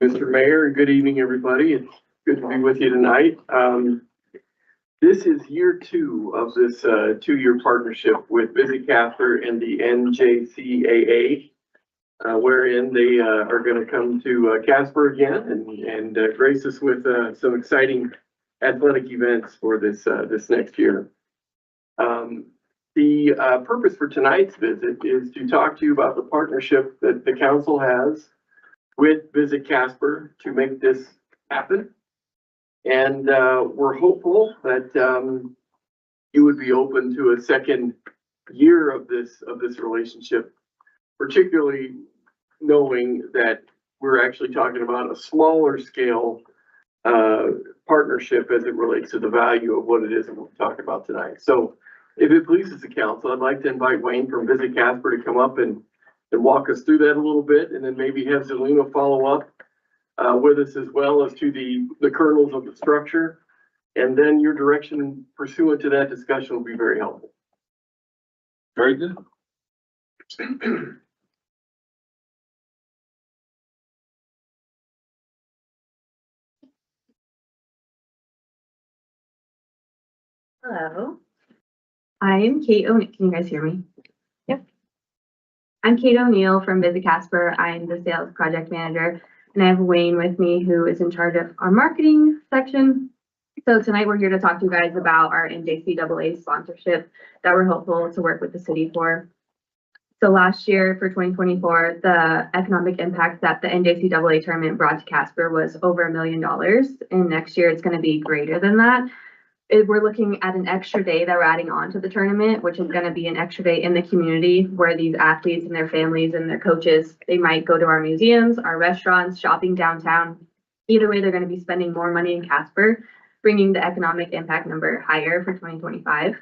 Mr. Mayor, good evening, everybody. It's good to be with you tonight. This is year 2 of this 2-year partnership with Visit Casper and the NJCAA, wherein they are going to come to Casper again and grace us with some exciting athletic events for this next year. The purpose for tonight's visit is to talk to you about the partnership that the council has with Visit Casper to make this happen. And we're hopeful that you would be open to a second year of this relationship, particularly knowing that we're actually talking about a smaller scale partnership as it relates to the value of what it is that we'll talk about tonight. So if it pleases the council, I'd like to invite Wayne from Visit Casper to come up and walk us through that a little bit, and then maybe have Zelina follow up with us as well as to the kernels of the structure. And then your direction pursuant to that discussion will be very helpful. Very good. Hello, I am Kate O'Neill. Can you guys hear me? Yep. I'm Kate O'Neill from Visit Casper. I'm the sales project manager, and I have Wayne with me, who is in charge of our marketing section. So tonight we're here to talk to you guys about our NJCAA sponsorship that we're hopeful to work with the city for. So last year for 2024, the economic impact that the NJCAA tournament brought to Casper was over $1 million, and next year it's going to be greater than that. We're looking at an extra day that we're adding on to the tournament, which is going to be an extra day in the community where these athletes and their families and their coaches, they might go to our museums, our restaurants, shopping downtown. Either way, they're going to be spending more money in Casper, bringing the economic impact number higher for 2025.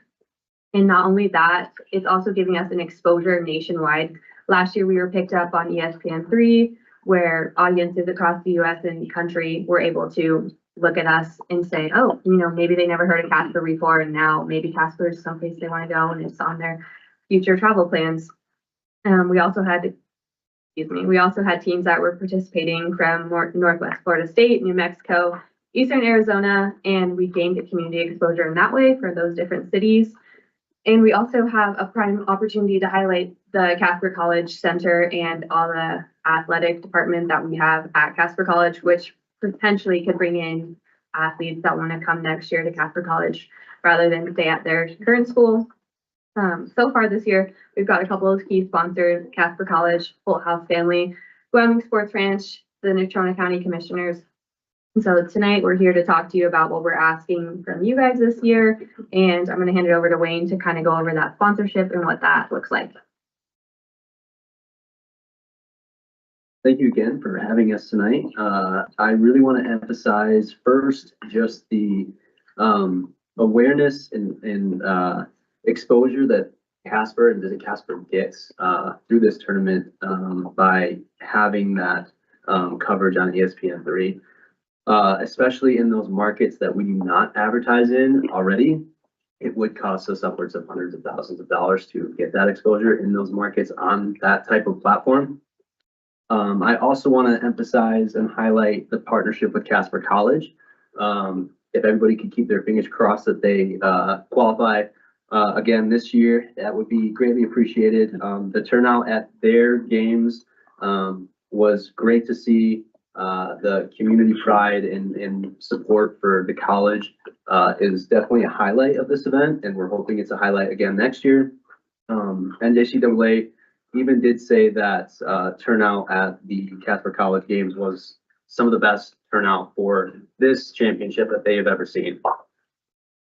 And not only that, it's also giving us an exposure nationwide. Last year, we were picked up on ESPN3, where audiences across the US and country were able to look at us and say, oh, maybe they never heard of Casper before, and now maybe Casper is someplace they want to go and it's on their future travel plans. We also had teams that were participating from Northwest Florida State, New Mexico, Eastern Arizona, and we gained a community exposure in that way for those different cities. And we also have a prime opportunity to highlight the Casper College Center and all the athletic department that we have at Casper College, which potentially could bring in athletes that want to come next year to Casper College rather than stay at their current school. So far this year, we've got a couple of key sponsors: Casper College, Full House Family, Wyoming Sports Ranch, the Natrona County Commissioners. And so tonight we're here to talk to you about what we're asking from you guys this year. And I'm going to hand it over to Wayne to kind of go over that sponsorship and what that looks like. Thank you again for having us tonight. I really want to emphasize first just the awareness and exposure that Casper and Visit Casper gets through this tournament by having that coverage on ESPN3, especially in those markets that we do not advertise in already. It would cost us upwards of hundreds of thousands of dollars to get that exposure in those markets on that type of platform. I also want to emphasize and highlight the partnership with Casper College. If everybody could keep their fingers crossed that they qualify again this year, that would be greatly appreciated. The turnout at their games was great to see. The community pride and support for the college is definitely a highlight of this event, and we're hoping it's a highlight again next year. NJCAA even did say that turnout at the Casper College games was some of the best turnout for this championship that they have ever seen.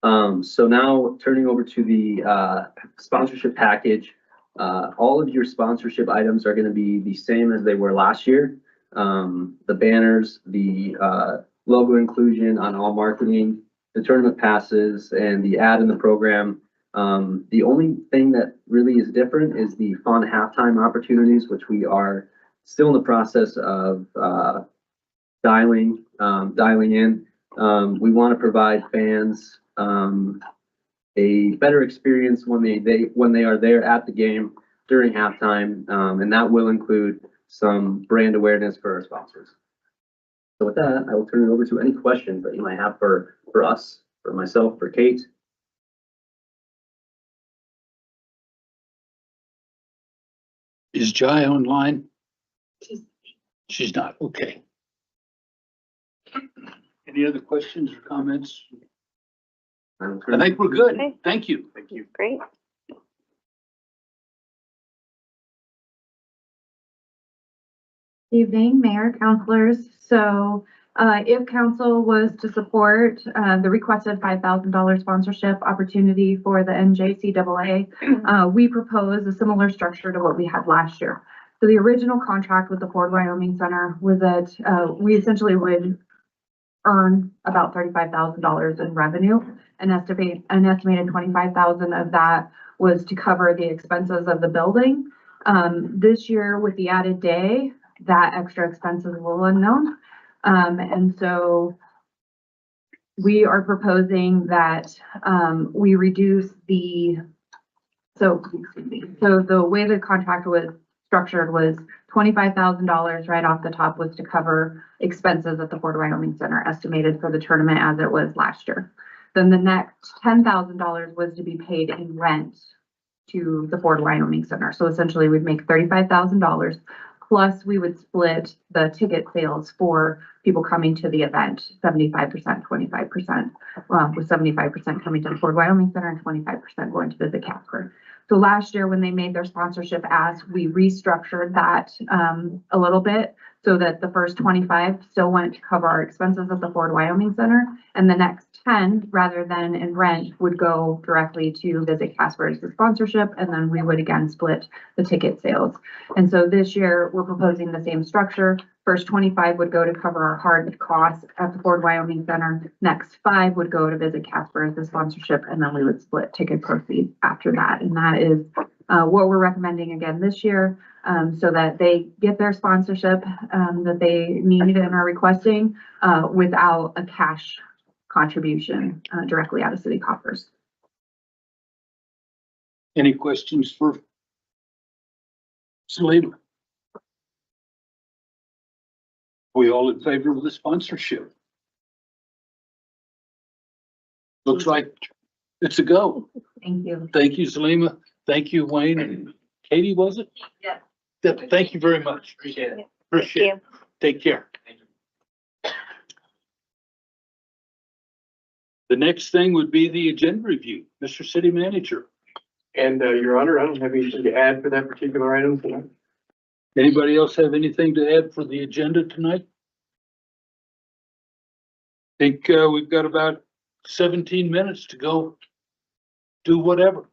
So now turning over to the sponsorship package, all of your sponsorship items are going to be the same as they were last year. The banners, the logo inclusion on all marketing, the tournament passes, and the ad in the program. The only thing that really is different is the fun halftime opportunities, which we are still in the process of dialing in. We want to provide fans a better experience when they are there at the game during halftime, and that will include some brand awareness for our sponsors. So with that, I will turn it over to any questions that you might have for us, for myself, for Kate. Is Jai online? She's not, okay. Any other questions or comments? I think we're good. Okay. Thank you. Thank you. Great. Evening, Mayor, councilors. So if council was to support the requested $5,000 sponsorship opportunity for the NJCAA, we propose a similar structure to what we had last year. So the original contract with the Ford Wyoming Center was that we essentially would earn about $35,000 in revenue. An estimated 25,000 of that was to cover the expenses of the building. This year with the added day, that extra expense is a little unknown. And so we are proposing that we reduce so the way the contract was structured was $25,000 right off the top was to cover expenses at the Ford Wyoming Center estimated for the tournament as it was last year. Then the next $10,000 was to be paid in rent to the Ford Wyoming Center. So essentially we'd make $35,000 plus we would split the ticket sales for people coming to the event, 75%, 25%, with 75% coming to the Ford Wyoming Center and 25% going to visit Casper. So last year when they made their sponsorship ask, we restructured that a little bit so that the first 25 still went to cover our expenses at the Ford Wyoming Center, and the next 10, rather than in rent, would go directly to Visit Casper as the sponsorship, and then we would again split the ticket sales. And so this year, we're proposing the same structure. First 25 would go to cover our hard costs at the Ford Wyoming Center. Next 5 would go to Visit Casper as the sponsorship, and then we would split ticket proceeds after that. And that is what we're recommending again this year, so that they get their sponsorship that they need and are requesting without a cash contribution directly out of city coffers. Any questions for Selena? We all in favor of the sponsorship? Looks like it's a go. Thank you. Thank you, Selena. Thank you, Wayne. And Katie, was it? Yes. Thank you very much. Appreciate it. Appreciate it. Take care. The next thing would be the agenda review. Mr. City Manager. And Your Honor, I don't have anything to add for that particular item tonight. Anybody else have anything to add for the agenda tonight? I think we've got about 17 minutes to go do whatever.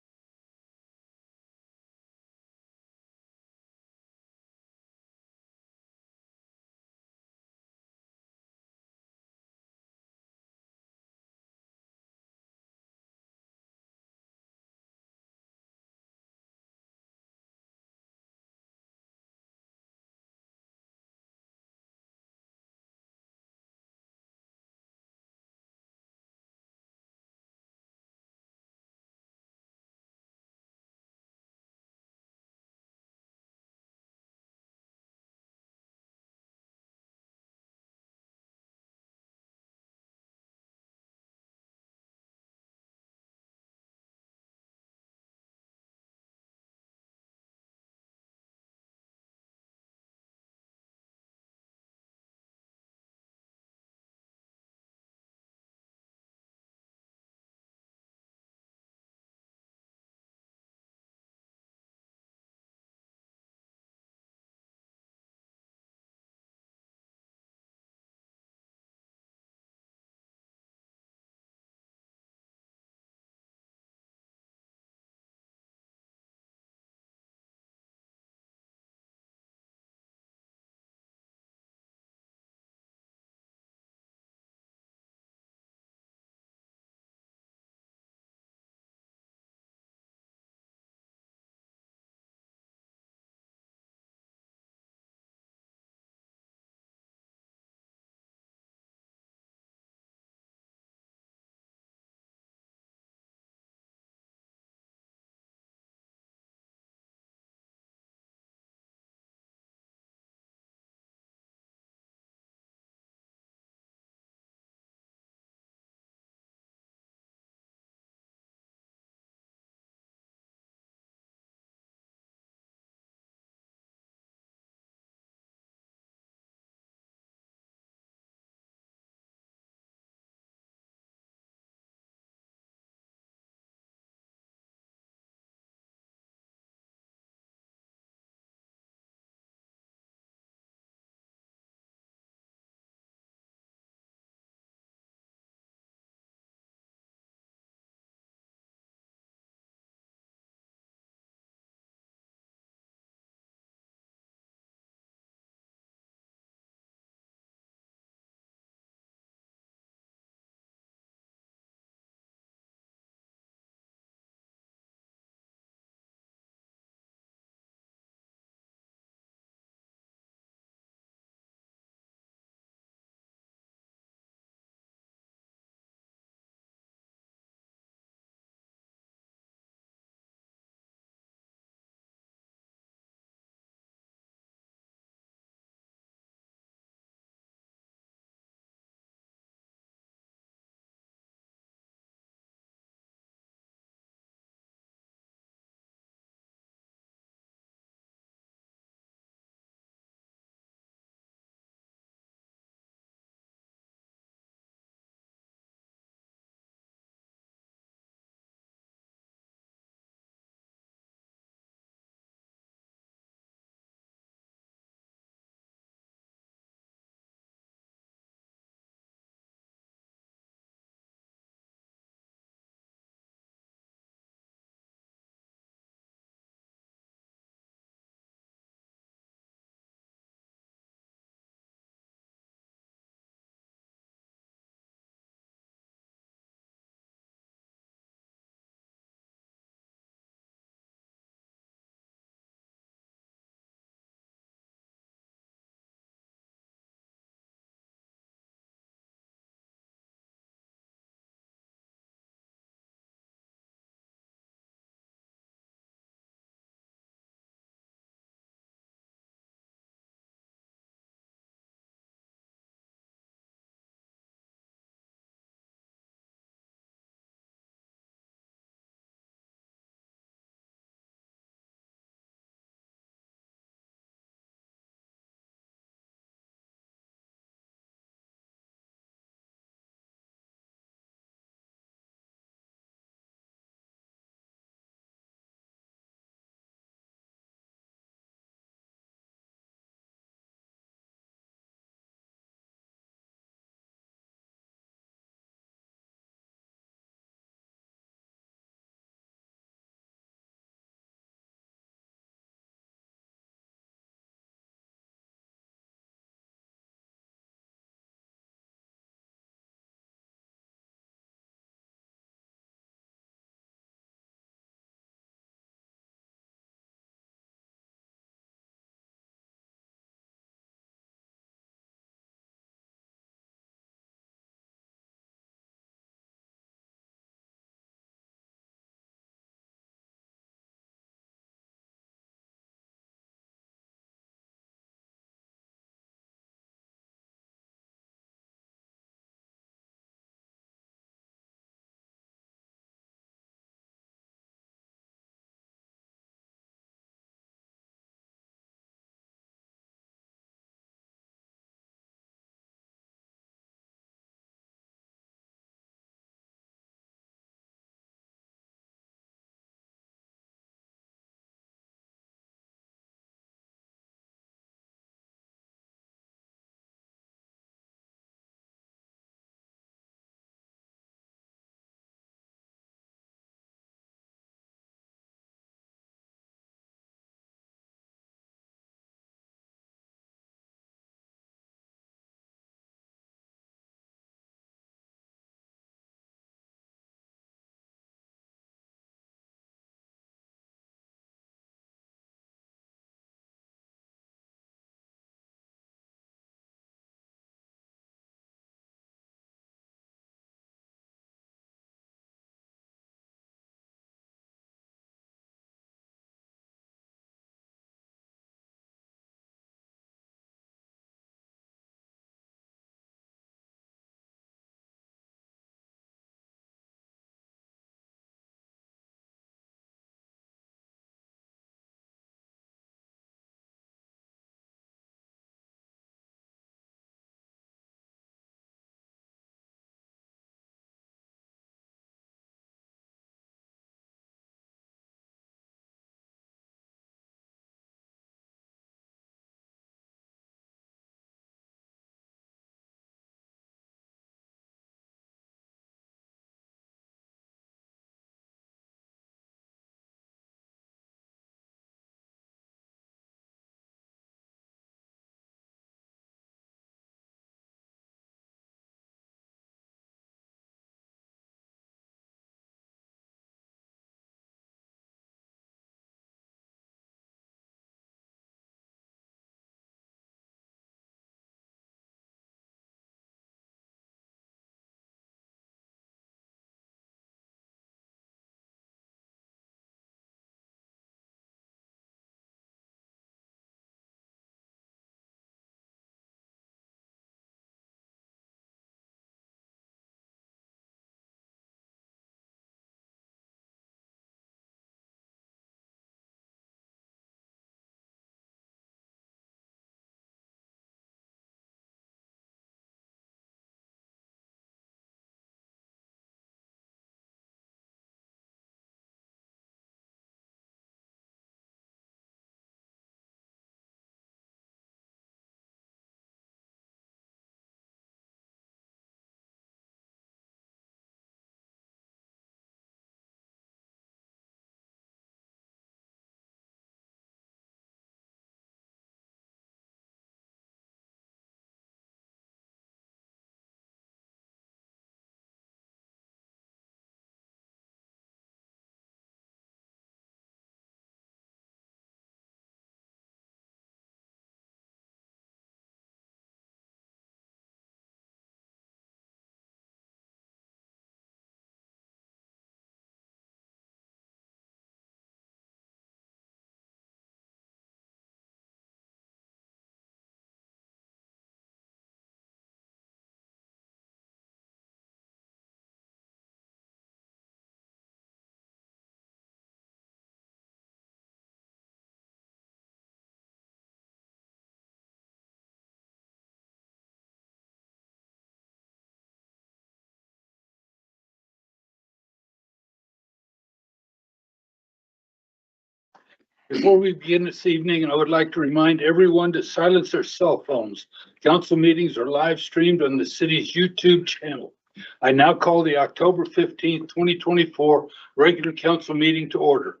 Before we begin this evening, I would like to remind everyone to silence their cell phones. Council meetings are live streamed on the city's YouTube channel. I now call the October 15th, 2024 regular council meeting to order.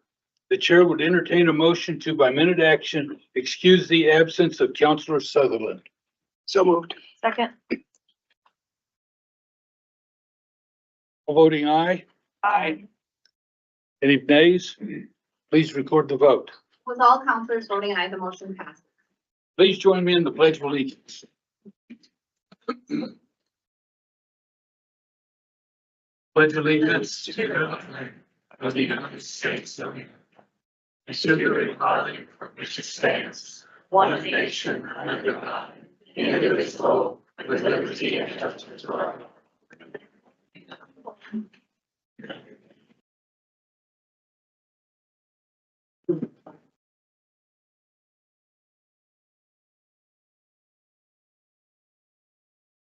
The chair would entertain a motion to, by minute action, excuse the absence of Councilor Sutherland. So moved. Second. All voting aye. Aye. Any nays? Please record the vote. With all counselors voting aye, the motion passes. Please join me in the Pledge of Allegiance. Pledge allegiance to the flag of the United States of America, and to the republic for which it stands, one nation under God, indivisible, with liberty and justice for all.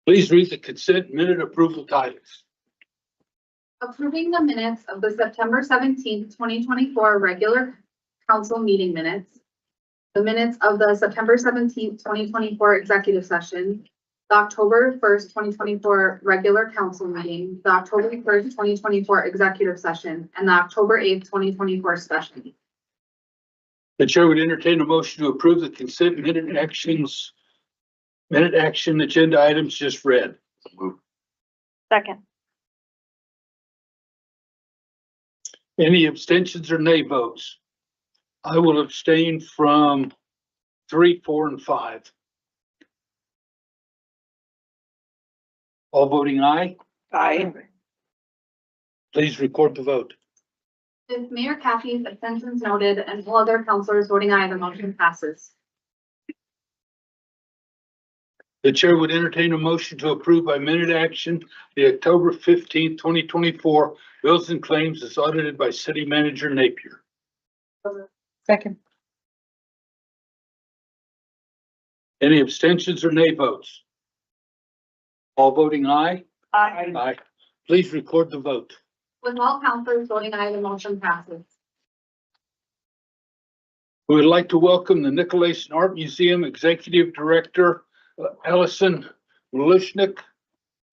Please read the consent minute approval titles. Approving the minutes of the September 17th, 2024 regular council meeting minutes. The minutes of the September 17th, 2024 executive session. The October 1st, 2024 regular council meeting. The October 1st, 2024 executive session. And the October 8th, 2024 special meeting. The chair would entertain a motion to approve the consent minute action agenda items just read. Second. Any abstentions or nay votes? I will abstain from 3, 4, and 5. All voting aye. Aye. Please record the vote. With Mayor Kathy's abstentions noted and all other councilors voting aye, the motion passes. The chair would entertain a motion to approve by minute action the October 15th, 2024 bills and claims as audited by City Manager Napier. Second. Any abstentions or nay votes? All voting aye. Aye. Aye. Please record the vote. With all councilors voting aye, the motion passes. We would like to welcome the Nicolason Art Museum Executive Director, Allison Lushnick,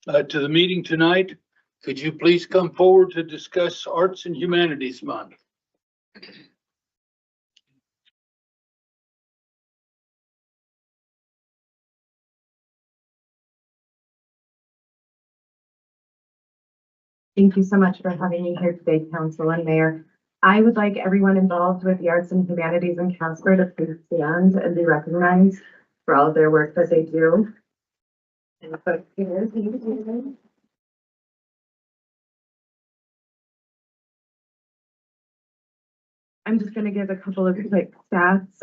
to the meeting tonight. Could you please come forward to discuss Arts and Humanities Month? Thank you so much for having me here today, Council and Mayor. I would like everyone involved with the arts and humanities in Casper to please stand and be recognized for all of their work that they do. And folks here, I'm just going to give a couple of quick stats.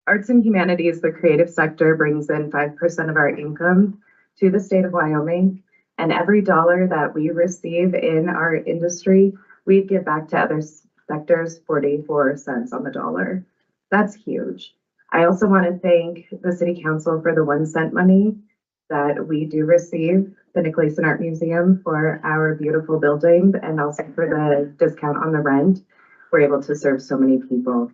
Arts and humanities, the creative sector, brings in 5% of our income to the state of Wyoming. And every dollar that we receive in our industry, we give back to other sectors 44 cents on the dollar. That's huge. I also want to thank the City Council for the 1 cent money that we do receive, the Nicolason Art Museum, for our beautiful building, and also for the discount on the rent. We're able to serve so many people.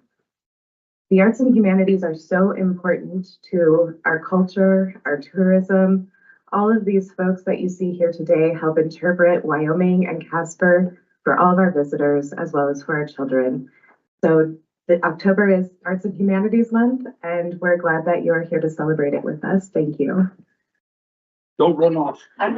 The arts and humanities are so important to our culture, our tourism. All of these folks that you see here today help interpret Wyoming and Casper for all of our visitors, as well as for our children. So October is Arts and Humanities Month, and we're glad that you're here to celebrate it with us. Thank you. Don't run off. I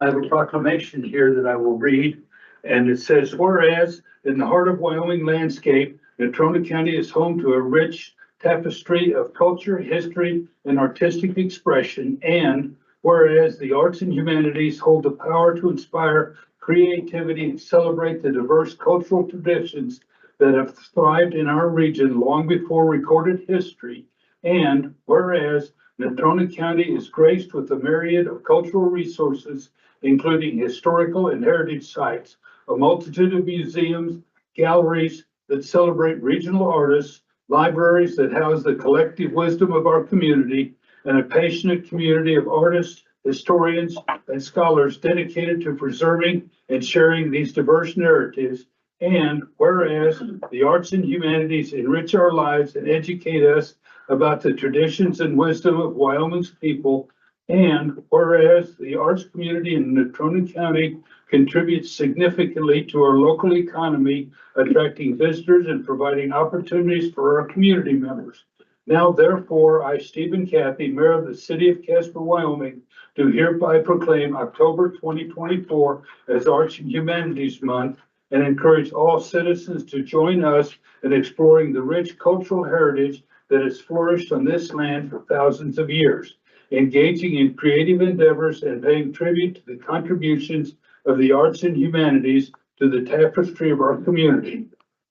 have a proclamation here that I will read, and it says, whereas in the heart of Wyoming landscape, Natrona County is home to a rich tapestry of culture, history, and artistic expression, and whereas the arts and humanities hold the power to inspire creativity and celebrate the diverse cultural traditions that have thrived in our region long before recorded history, and whereas Natrona County is graced with a myriad of cultural resources, including historical and heritage sites, a multitude of museums, galleries that celebrate regional artists, libraries that house the collective wisdom of our community, and a passionate community of artists, historians, and scholars dedicated to preserving and sharing these diverse narratives. And whereas the arts and humanities enrich our lives and educate us about the traditions and wisdom of Wyoming's people, and whereas the arts community in Natrona County contributes significantly to our local economy, attracting visitors and providing opportunities for our community members. Now, therefore, I, Stephen Cathy, Mayor of the City of Casper, Wyoming, do hereby proclaim October 2024 as Arts and Humanities Month and encourage all citizens to join us in exploring the rich cultural heritage that has flourished on this land for thousands of years, engaging in creative endeavors and paying tribute to the contributions of the arts and humanities to the tapestry of our community.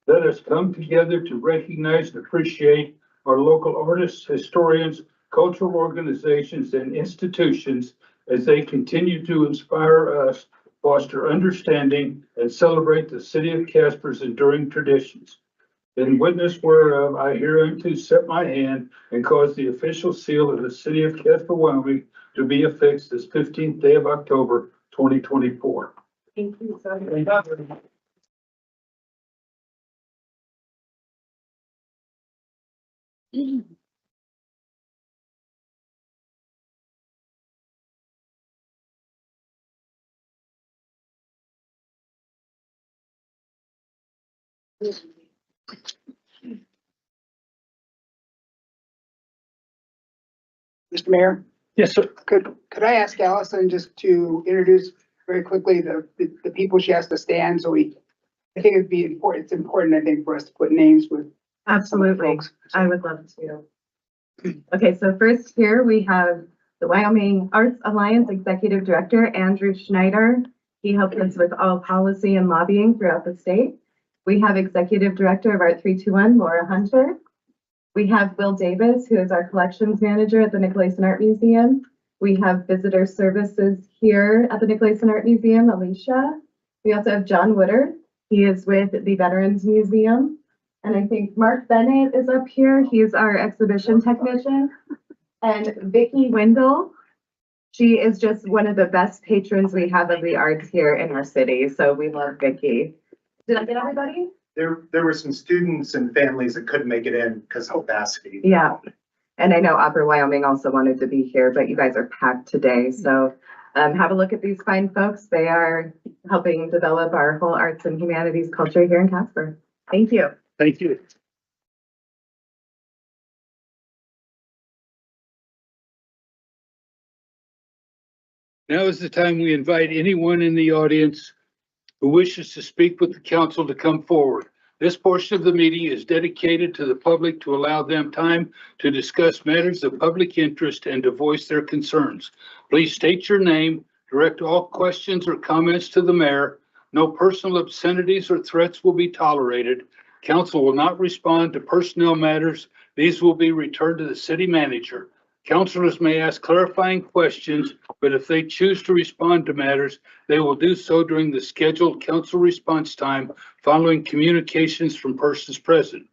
Let us come together to recognize and appreciate our local artists, historians, cultural organizations, and institutions as they continue to inspire us, foster understanding, and celebrate the City of Casper's enduring traditions. In witness whereof, I hereunto set my hand and cause the official seal of the City of Casper, Wyoming to be affixed this 15th day of October, 2024. Thank you so much. Mr. Mayor, Yes, sir. could I ask Allison just to introduce very quickly the people she has to stand, so I think it'd be important, it's important, I think, for us to put names with some of the Absolutely. folks. I would love to. Okay, so first here we have the Wyoming Arts Alliance Executive Director, Andrew Schneider. He helps us with all policy and lobbying throughout the state. We have Executive Director of Art 321, Laura Hunter. We have Will Davis, who is our collections manager at the Nicolaitan Art Museum. We have visitor services here at the Nicolaitan Art Museum, Alicia. We also have John Woodard. He is with the Veterans Museum. And I think Mark Bennett is up here. He's our exhibition technician. And Vicki Wendell, she is just one of the best patrons we have of the arts here in our city. So we love Vicki. Did I get everybody? There were some students and families that couldn't make it in because of capacity. Yeah. And I know Upper Wyoming also wanted to be here, but you guys are packed today. So have a look at these fine folks. They are helping develop our whole arts and humanities culture here in Casper. Thank you. Thank you. Now is the time we invite anyone in the audience who wishes to speak with the council to come forward. This portion of the meeting is dedicated to the public to allow them time to discuss matters of public interest and to voice their concerns. Please state your name, direct all questions or comments to the mayor. No personal obscenities or threats will be tolerated. Council will not respond to personnel matters. These will be returned to the city manager. Councilors may ask clarifying questions, but if they choose to respond to matters, they will do so during the scheduled council response time following communications from persons present.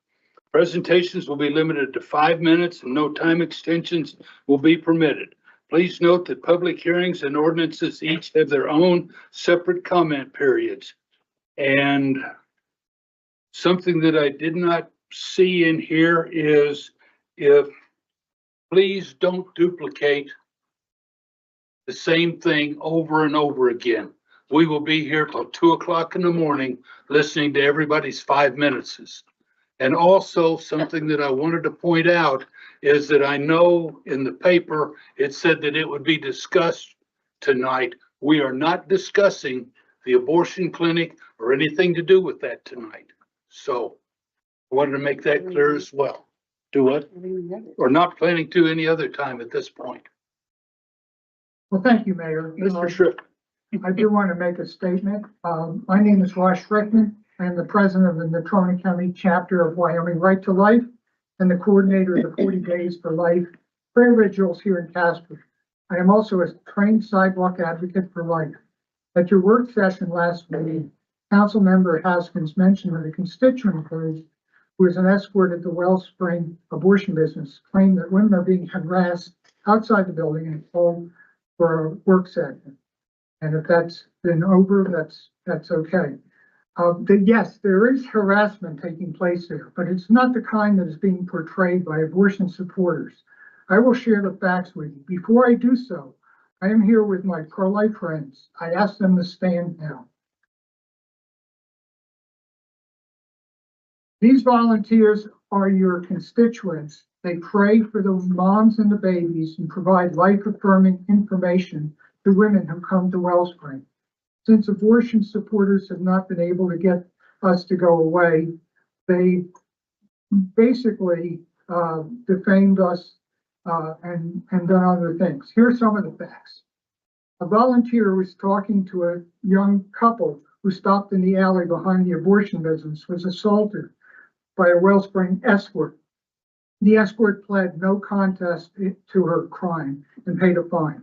Presentations will be limited to 5 minutes and no time extensions will be permitted. Please note that public hearings and ordinances each have their own separate comment periods. And something that I did not see in here is please don't duplicate the same thing over and over again. We will be here till 2 o'clock in the morning listening to everybody's 5 minutes. And also something that I wanted to point out is that I know in the paper, it said that it would be discussed tonight. We are not discussing the abortion clinic or anything to do with that tonight. So I wanted to make that clear as well. Do what? Or not planning to any other time at this point. Well, thank you, Mayor. Mr. Schripp. I do want to make a statement. My name is Ross Schrickman. I am the president of the Natrona County chapter of Wyoming Right to Life and the coordinator of the 40 Days for Life prayer vigils here in Casper. I am also a trained sidewalk advocate for life. At your work session last meeting, Council Member Haskins mentioned that a constituent of hers who is an escort at the Wellspring abortion business claimed that women are being harassed outside the building and home for a work session. And if that's been over, that's okay. Yes, there is harassment taking place there, but it's not the kind that is being portrayed by abortion supporters. I will share the facts with you. Before I do so, I am here with my pro-life friends. I ask them to stand now. These volunteers are your constituents. They pray for the moms and the babies and provide life-affirming information to women who come to Wellspring. Since abortion supporters have not been able to get us to go away, they basically defamed us and done other things. Here are some of the facts. A volunteer was talking to a young couple who stopped in the alley behind the abortion business, was assaulted by a Wellspring escort. The escort pled no contest to her crime and paid a fine.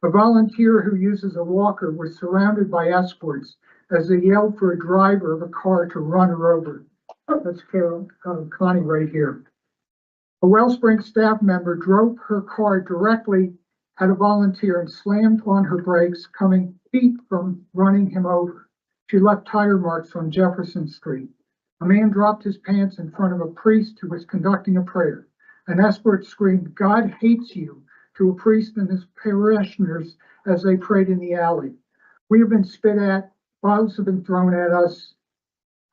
A volunteer who uses a walker was surrounded by escorts as they yelled for a driver of a car to run her over. That's Connie right here. A Wellspring staff member drove her car directly at a volunteer and slammed on her brakes, coming feet from running him over. She left tire marks on Jefferson Street. A man dropped his pants in front of a priest who was conducting a prayer. An escort screamed, "God hates you," to a priest and his parishioners as they prayed in the alley. We have been spit at, bottles have been thrown at us.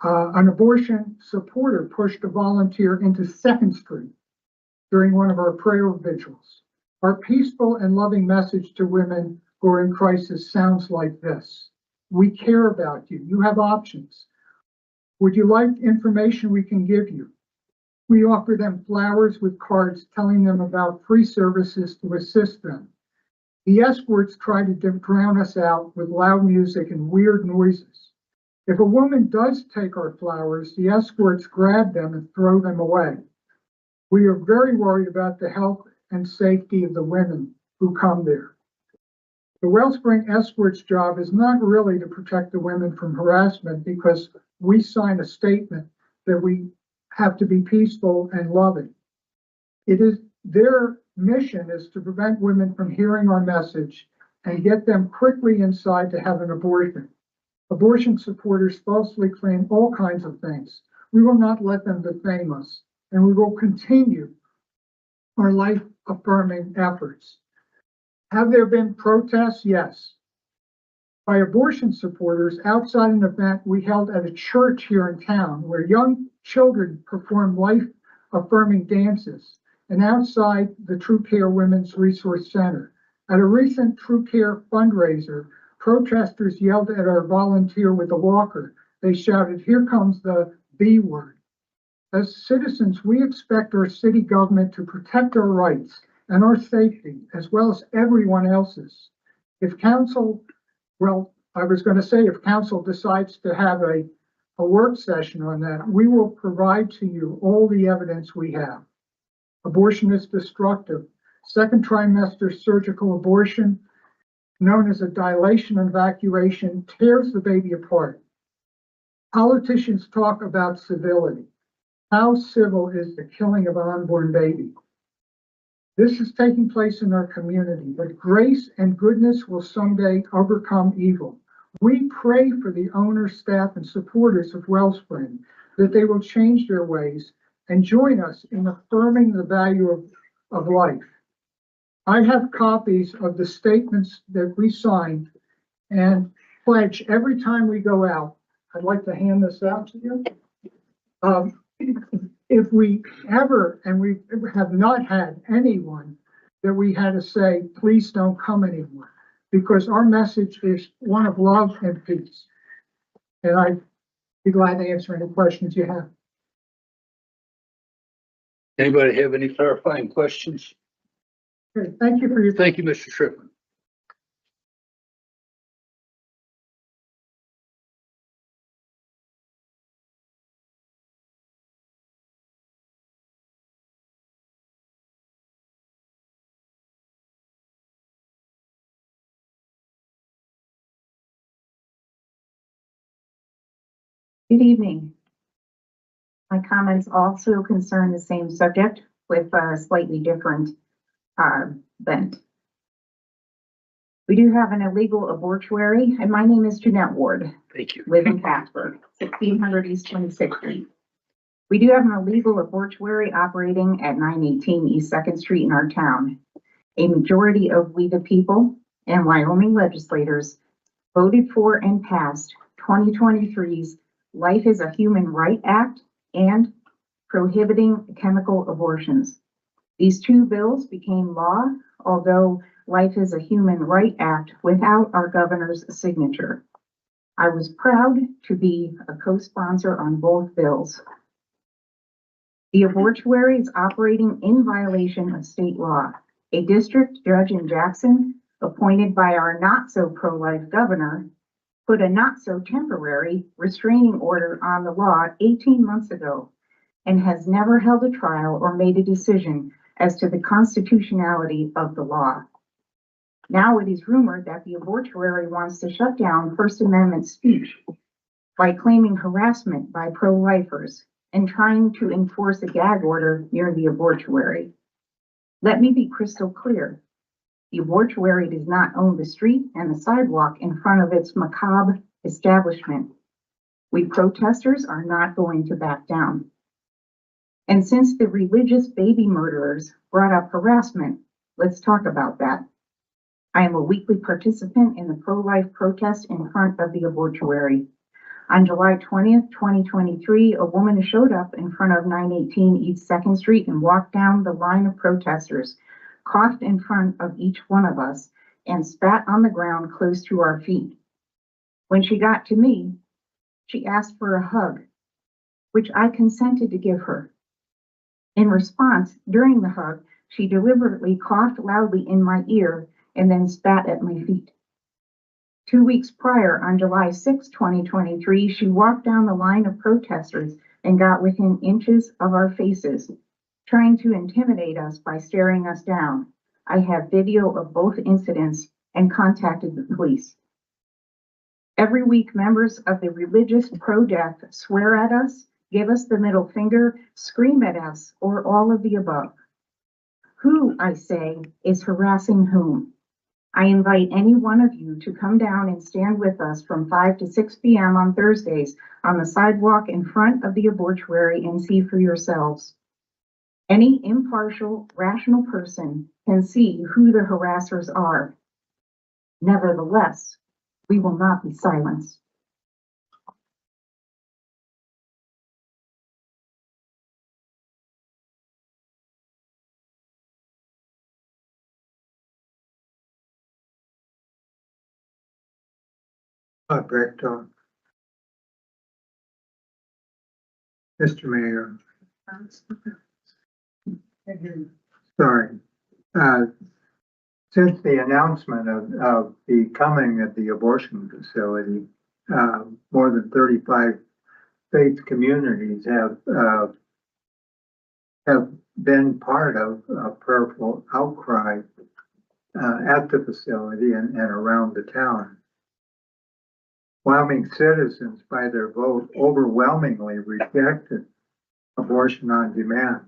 An abortion supporter pushed a volunteer into 2nd Street during one of our prayer vigils. Our peaceful and loving message to women who are in crisis sounds like this: we care about you. You have options. Would you like information we can give you? We offer them flowers with cards telling them about free services to assist them. The escorts try to drown us out with loud music and weird noises. If a woman does take our flowers, the escorts grab them and throw them away. We are very worried about the health and safety of the women who come there. The Wellspring escort's job is not really to protect the women from harassment, because we sign a statement that we have to be peaceful and loving. It is their mission is to prevent women from hearing our message and get them quickly inside to have an abortion. Abortion supporters falsely claim all kinds of things. We will not let them defame us, and we will continue our life-affirming efforts. Have there been protests? Yes. By abortion supporters outside an event we held at a church here in town where young children performed life-affirming dances, and outside the True Care Women's Resource Center. At a recent True Care fundraiser, protesters yelled at our volunteer with a walker. They shouted, "Here comes the B word." As citizens, we expect our city government to protect our rights and our safety, as well as everyone else's. If council, if council decides to have a work session on that, we will provide to you all the evidence we have. Abortion is destructive. 2nd trimester surgical abortion, known as a dilation and evacuation, tears the baby apart. Politicians talk about civility. How civil is the killing of an unborn baby? This is taking place in our community, but grace and goodness will someday overcome evil. We pray for the owner, staff, and supporters of Wellspring that they will change their ways and join us in affirming the value of life. I have copies of the statements that we signed and pledge every time we go out. I'd like to hand this out to you. If we ever, and we have not had anyone that we had to say, please don't come anymore, because our message is one of love and peace. And I'd be glad to answer any questions you have. Anybody have any clarifying questions? Okay, thank you for your. Thank you, Mr. Shriftman. Good evening. My comments also concern the same subject with a slightly different Bent. We do have an illegal abortuary, and my name is Jeanette Ward. Thank you. Live in Casper, 1600 East 26th Street. We do have an illegal abortuary operating at 918 East 2nd Street in our town. A majority of we the people and Wyoming legislators voted for and passed 2023's Life is a Human Right Act and prohibiting chemical abortions. These two bills became law, although Life is a Human Right Act without our governor's signature. I was proud to be a co-sponsor on both bills. The abortuary is operating in violation of state law. A district judge in Jackson, appointed by our not-so-pro-life governor, put a not-so-temporary restraining order on the law 18 months ago and has never held a trial or made a decision as to the constitutionality of the law. Now it is rumored that the abortuary wants to shut down First Amendment speech by claiming harassment by pro-lifers and trying to enforce a gag order near the abortuary. Let me be crystal clear. The abortuary does not own the street and the sidewalk in front of its macabre establishment. We protesters are not going to back down. And since the religious baby murderers brought up harassment, let's talk about that. I am a weekly participant in the pro-life protest in front of the abortuary. On July 20th, 2023, a woman showed up in front of 918 East 2nd Street and walked down the line of protesters, coughed in front of each one of us, and spat on the ground close to our feet. When she got to me, she asked for a hug, which I consented to give her. In response, during the hug, she deliberately coughed loudly in my ear and then spat at my feet. 2 weeks prior, on July 6, 2023, she walked down the line of protesters and got within inches of our faces, trying to intimidate us by staring us down. I have video of both incidents and contacted the police. Every week, members of the religious pro-death swear at us, give us the middle finger, scream at us, or all of the above. Who, I say, is harassing whom? I invite any one of you to come down and stand with us from 5 to 6 p.m. on Thursdays on the sidewalk in front of the abortuary and see for yourselves. Any impartial, rational person can see who the harassers are. Nevertheless, we will not be silenced. Brecht, Mr. Mayor. Sorry. Since the announcement of the coming of the abortion facility, more than 35 faith communities have been part of a prayerful outcry at the facility and around the town. Wyoming citizens, by their vote, overwhelmingly rejected abortion on demand.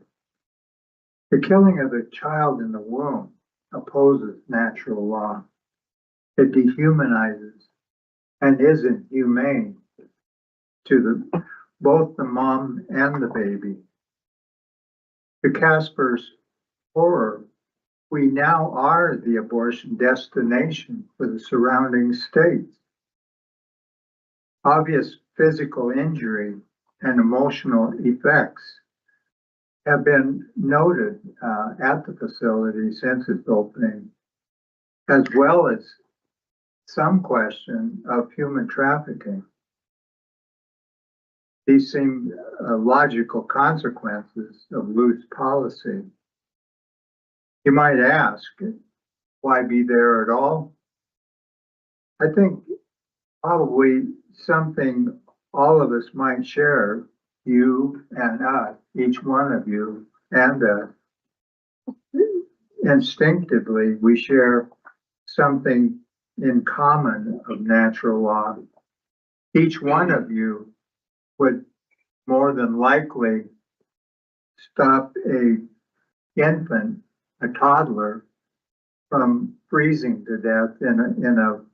The killing of a child in the womb opposes natural law. It dehumanizes and isn't humane to both the mom and the baby. To Casper's horror, we now are the abortion destination for the surrounding states. Obvious physical injury and emotional effects have been noted at the facility since its opening, as well as some question of human trafficking. These seem logical consequences of loose policy. You might ask, why be there at all? I think probably something all of us might share, you and us, each one of you and us. Instinctively, we share something in common of natural law. Each one of you would more than likely stop a infant, a toddler, from freezing to death in a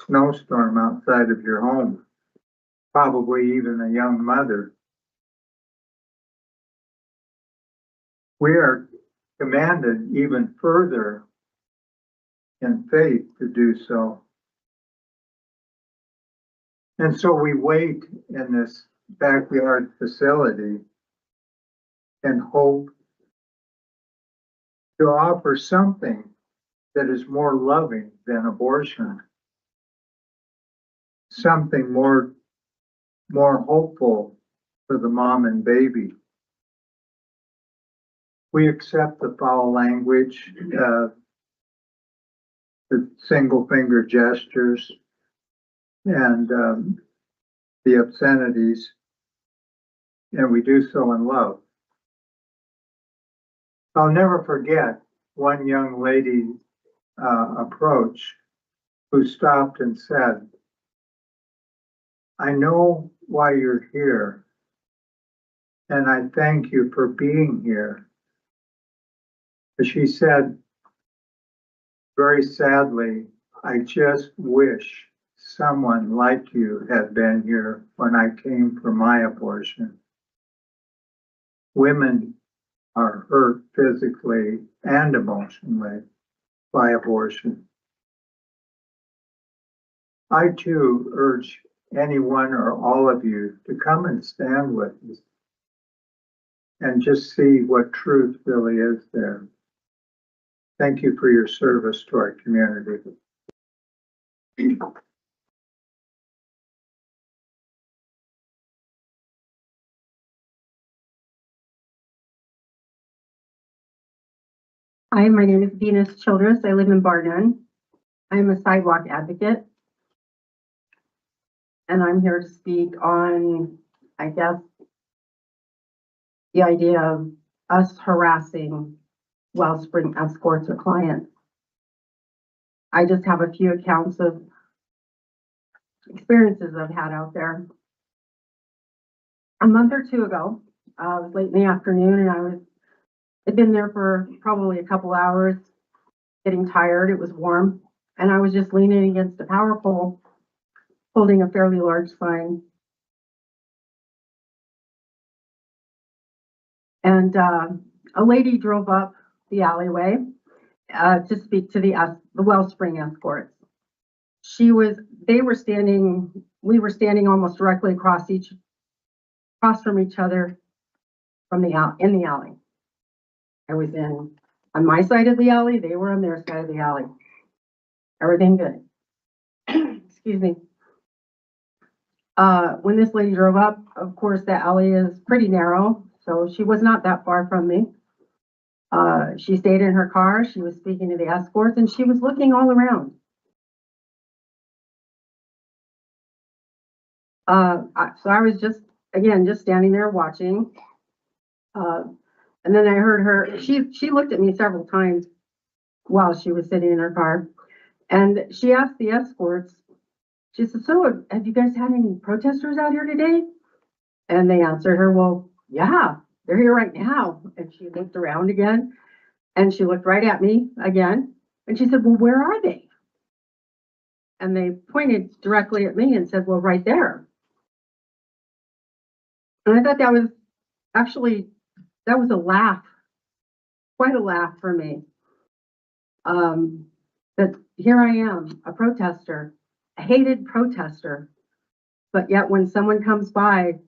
snowstorm outside of your home, probably even a young mother. We are commanded even further in faith to do so. And so we wait in this backyard facility and hope to offer something that is more loving than abortion, something more hopeful for the mom and baby. We accept the foul language, the single finger gestures, and the obscenities, and we do so in love. I'll never forget one young lady approach who stopped and said, "I know why you're here, and I thank you for being here." But she said, very sadly, "I just wish someone like you had been here when I came for my abortion." Women are hurt physically and emotionally by abortion. I too urge anyone or all of you to come and stand with us and just see what truth really is there. Thank you for your service to our community. Hi, my name is Venus Childress. I live in Barden. I'm a sidewalk advocate. And I'm here to speak on, I guess, the idea of us harassing Wellspring escorts or clients. I just have a few accounts of experiences I've had out there. A month or two ago, it was late in the afternoon, and I'd been there for probably a couple hours, getting tired. It was warm, and I was just leaning against a power pole, holding a fairly large sign. And a lady drove up the alleyway to speak to the Wellspring escorts. We were standing almost directly across from each other in the alley. I was on my side of the alley, they were on their side of the alley. Everything good. Excuse me. When this lady drove up, of course, the alley is pretty narrow, so she was not that far from me. She stayed in her car, she was speaking to the escorts, and she was looking all around. So I was just standing there watching. And then I heard her, she looked at me several times while she was sitting in her car. And she asked the escorts, she said, "So have you guys had any protesters out here today?" And they answered her, "Well, yeah, they're here right now." And she looked around again and she looked right at me again. And she said, "Well, where are they?" And they pointed directly at me and said, "Well, right there." And I thought that was a laugh, quite a laugh for me. That here I am, a protester, a hated protester, but yet when someone comes by,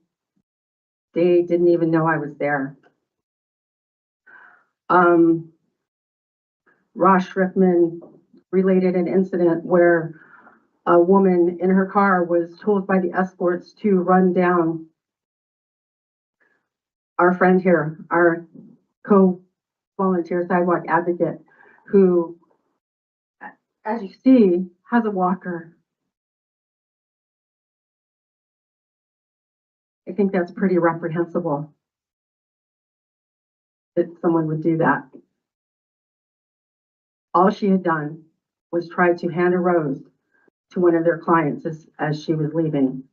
they didn't even know I was there. Ross Schrickman related an incident where a woman in her car was told by the escorts to run down our friend here, our co-volunteer sidewalk advocate, who, as you see, has a walker. I think that's pretty reprehensible that someone would do that. All she had done was try to hand a rose to one of their clients as she was leaving.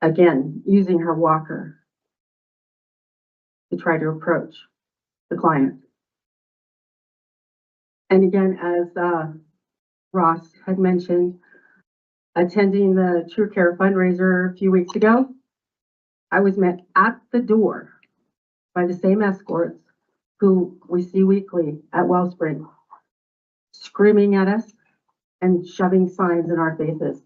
Again, using her walker to try to approach the client. And again, as Ross had mentioned, attending the True Care fundraiser a few weeks ago, I was met at the door by the same escorts who we see weekly at Wellspring, screaming at us and shoving signs in our faces.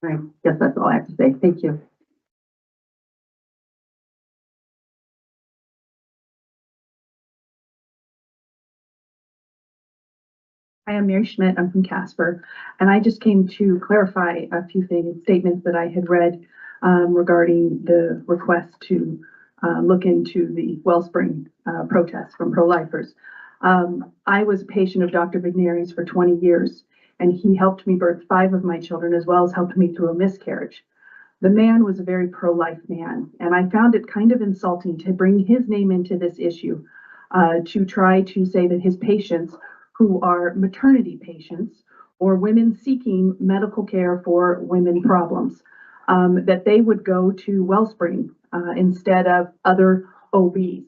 I guess that's all I have to say. Thank you. Hi, I'm Mary Schmidt. I'm from Casper, and I just came to clarify a few statements that I had read regarding the request to look into the Wellspring protests from pro-lifers. I was a patient of Dr. Vigneri's for 20 years, and he helped me birth 5 of my children, as well as helped me through a miscarriage. The man was a very pro-life man, and I found it kind of insulting to bring his name into this issue, to try to say that his patients who are maternity patients or women seeking medical care for women problems, that they would go to Wellspring instead of other OBs.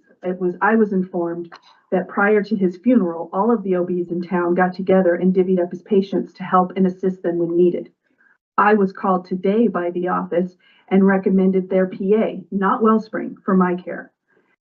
I was informed that prior to his funeral, all of the OBs in town got together and divvied up his patients to help and assist them when needed. I was called today by the office and recommended their PA, not Wellspring, for my care.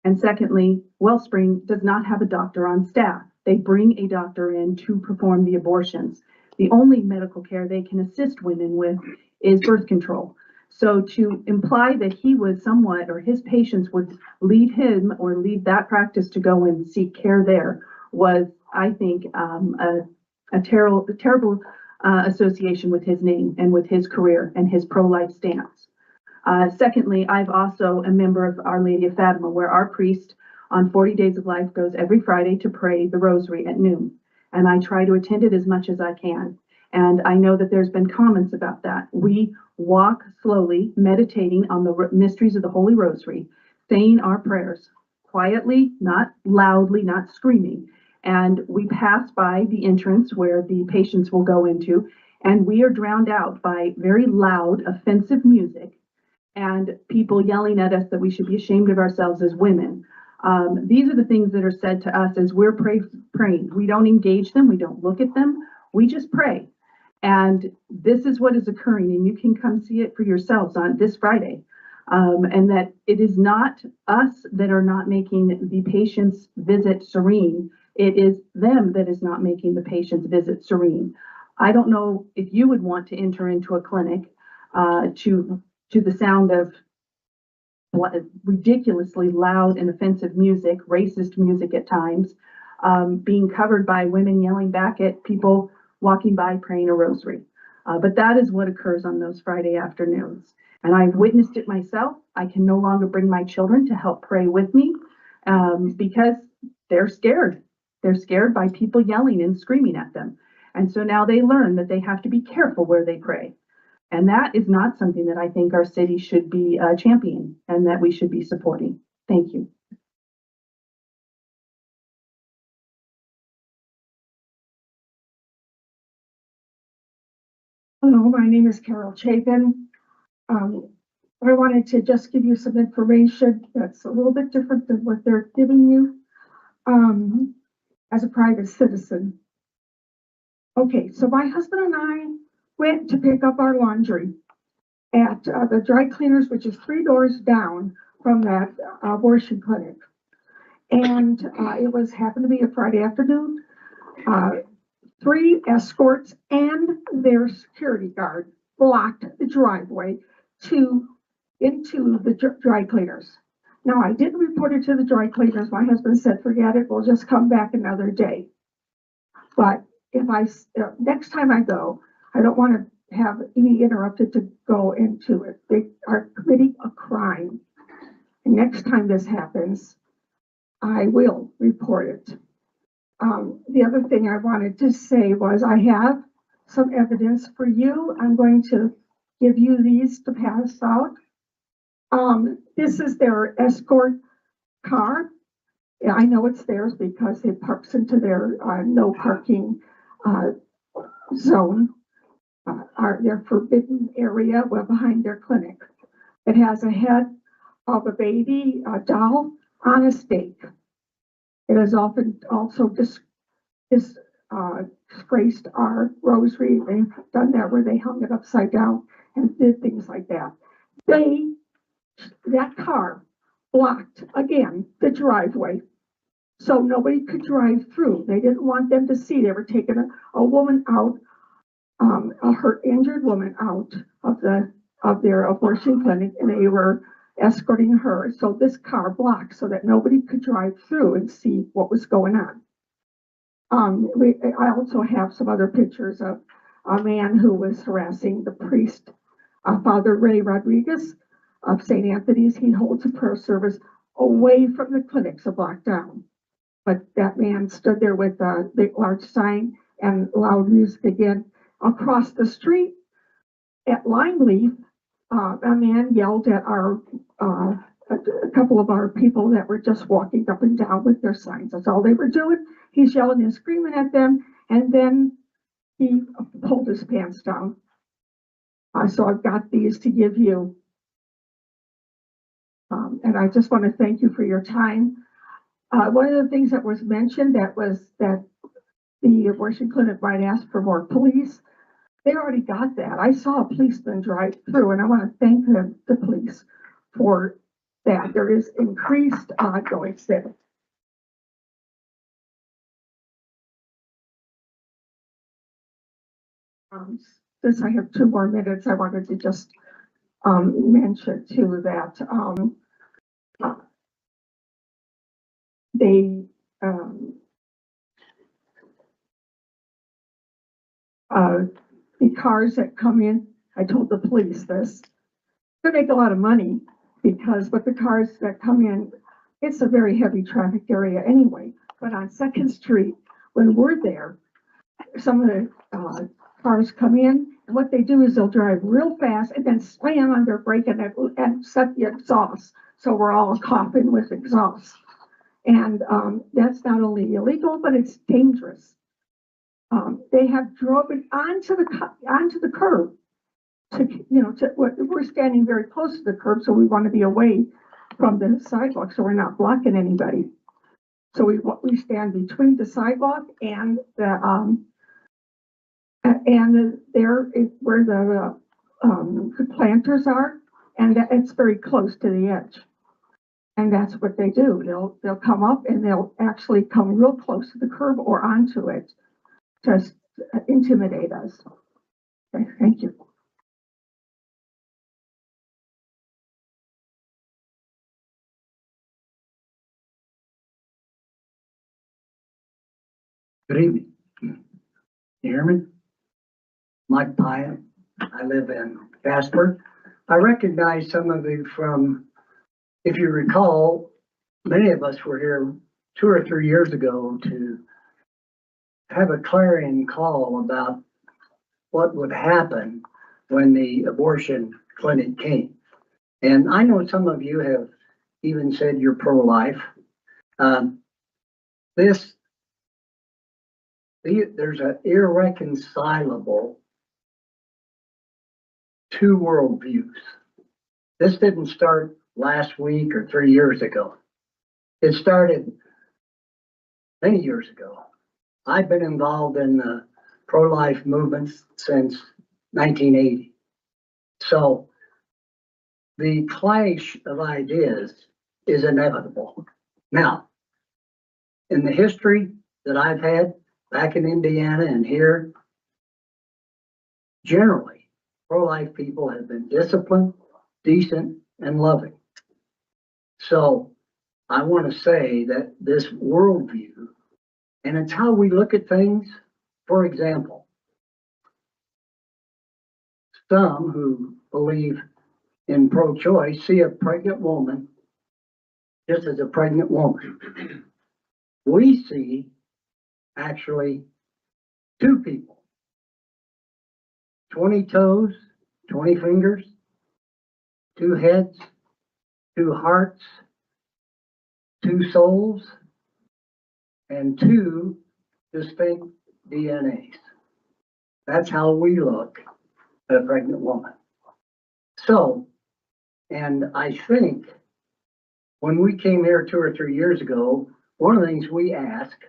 And secondly, Wellspring does not have a doctor on staff. They bring a doctor in to perform the abortions. The only medical care they can assist women with is birth control. So to imply that he was somewhat, or his patients would leave him or leave that practice to go and seek care there was, I think, a terrible association with his name and with his career and his pro-life stance. Secondly, I've also a member of Our Lady of Fatima, where our priest on 40 Days of Life goes every Friday to pray the rosary at noon. And I try to attend it as much as I can. And I know that there's been comments about that. We walk slowly, meditating on the mysteries of the Holy Rosary, saying our prayers quietly, not loudly, not screaming. And we pass by the entrance where the patients will go into, and we are drowned out by very loud, offensive music and people yelling at us that we should be ashamed of ourselves as women. These are the things that are said to us as we're praying. We don't engage them. We don't look at them. We just pray. And this is what is occurring. And you can come see it for yourselves on this Friday. And that it is not us that are not making the patient's visit serene. It is them that is not making the patient's visit serene. I don't know if you would want to enter into a clinic to the sound of ridiculously loud and offensive music, racist music at times, being covered by women yelling back at people walking by praying a rosary. But that is what occurs on those Friday afternoons. And I've witnessed it myself. I can no longer bring my children to help pray with me because they're scared. They're scared by people yelling and screaming at them. And so now they learn that they have to be careful where they pray. And that is not something that I think our city should be championing and that we should be supporting. Thank you. Hello, my name is Carol Chapin. I wanted to just give you some information that's a little bit different than what they're giving you as a private citizen. Okay, so my husband and I went to pick up our laundry at the dry cleaners, which is 3 doors down from that abortion clinic. And it happened to be a Friday afternoon. 3 escorts and their security guard blocked the driveway into the dry cleaners. Now, I didn't report it to the dry cleaners. My husband said, forget it, we'll just come back another day. But if next time I go, I don't want to have any interrupted to go into it. They are committing a crime. And next time this happens, I will report it. The other thing I wanted to say was I have some evidence for you. I'm going to give you these to pass out. This is their escort car. Yeah, I know it's theirs because it parks into their no parking zone, their forbidden area well behind their clinic. It has a head of a baby doll on a stake. It has often also disgraced our rosary. They've done that where they hung it upside down and did things like that. That car blocked again the driveway. So nobody could drive through. They didn't want them to see. They were taking a woman out, her injured woman out of their abortion clinic, and they were escorting her. So this car blocked so that nobody could drive through and see what was going on. I also have some other pictures of a man who was harassing the priest, Father Ray Rodriguez of St. Anthony's. He holds a prayer service away from the clinics a block down. But that man stood there with a big large sign and loud music again. Across the street at Lime Leaf, a man yelled at a couple of our people that were just walking up and down with their signs. That's all they were doing. He's yelling and screaming at them, and then he pulled his pants down. So I've got these to give you. And I just want to thank you for your time. One of the things that was mentioned was that the abortion clinic might ask for more police. They already got that. I saw a policeman drive through, and I want to thank the police for that. There is increased ongoings there. Since I have 2 more minutes, I wanted to just mention too that the cars that come in, I told the police this, they make a lot of money because with the cars that come in, it's a very heavy traffic area anyway. But on 2nd Street, when we're there, some of the cars come in, and what they do is they'll drive real fast and then slam on their brake and set the exhaust. So we're all coughing with exhaust. And that's not only illegal, but it's dangerous. They have driven onto the curb. We're standing very close to the curb, so we want to be away from the sidewalk, so we're not blocking anybody. So we stand between the sidewalk and there is where the planters are, and it's very close to the edge. And that's what they do. They'll come up and they'll actually come real close to the curb or onto it to intimidate us. Okay, thank you. Good evening. You hear me? Mike Pyatt. I live in Casper. I recognize some of you from, if you recall, many of us were here 2 or 3 years ago to have a clarion call about what would happen when the abortion clinic came. And I know some of you have even said you're pro-life. There's an irreconcilable 2 worldviews. This didn't start last week or 3 years ago. It started many years ago. I've been involved in the pro-life movement since 1980. So the clash of ideas is inevitable. Now, in the history that I've had back in Indiana and here, generally, pro-life people have been disciplined, decent, and loving. So I want to say that this worldview, and it's how we look at things. For example, some who believe in pro-choice see a pregnant woman just as a pregnant woman. We see actually 2 people, 20 toes, 20 fingers, 2 heads, 2 hearts, 2 souls, and 2 distinct DNAs. That's how we look at a pregnant woman. So, and I think when we came here 2 or 3 years ago, one of the things we asked,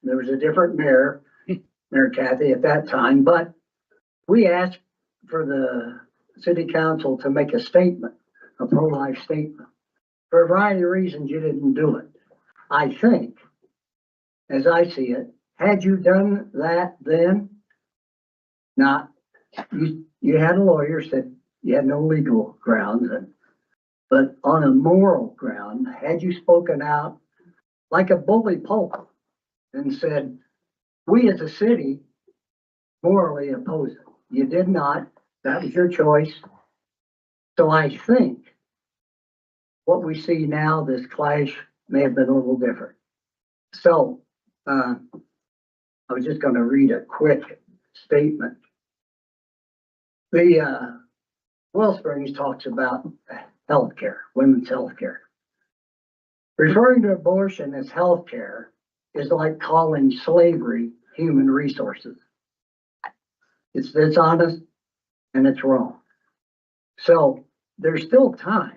there was a different mayor, Mayor Kathy at that time, but we asked for the city council to make a statement, a pro-life statement. For a variety of reasons, you didn't do it. I think, as I see it, had you done that then, not, you had a lawyer said you had no legal grounds, but on a moral ground, had you spoken out like a bully pulpit and said, we as a city morally oppose it. You did not. That was your choice. So I think what we see now, this clash may have been a little different. So I was just going to read a quick statement. The Wellsprings talks about healthcare, women's healthcare. Referring to abortion as healthcare is like calling slavery human resources. It's dishonest and it's wrong. So there's still time,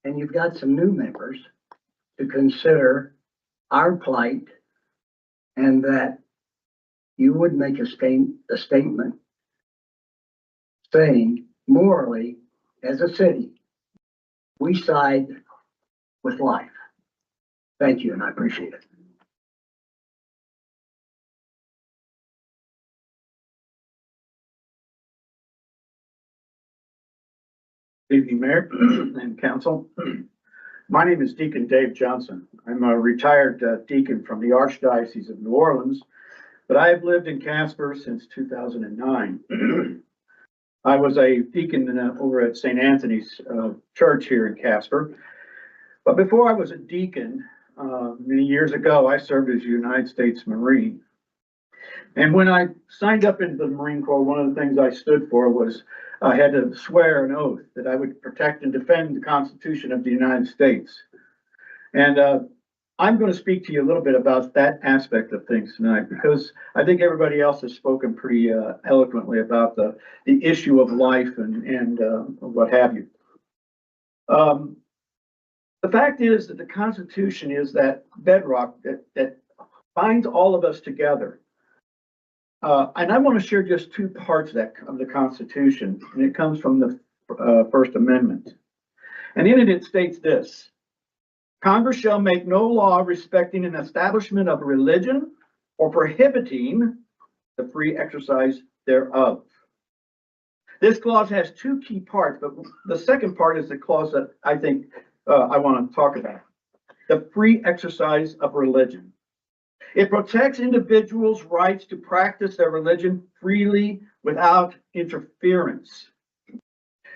and you've got some new members to consider our plight, and that you would make a statement saying morally, as a city, we side with life. Thank you, and I appreciate it. Good evening, Mayor and Council. My name is Deacon Dave Johnson. I'm a retired deacon from the Archdiocese of New Orleans, but I have lived in Casper since 2009. I was a deacon over at St. Anthony's Church here in Casper. But before I was a deacon, many years ago, I served as a United States Marine. And when I signed up into the Marine Corps, one of the things I stood for was I had to swear an oath that I would protect and defend the Constitution of the United States. And I'm going to speak to you a little bit about that aspect of things tonight, because I think everybody else has spoken pretty eloquently about the issue of life and what have you. The fact is that the Constitution is that bedrock that binds all of us together. And I want to share just two parts of the Constitution, and it comes from the First Amendment. And in it, it states this: Congress shall make no law respecting an establishment of religion or prohibiting the free exercise thereof. This clause has two key parts, but the second part is the clause that I think I want to talk about: the free exercise of religion. It protects individuals' rights to practice their religion freely without interference.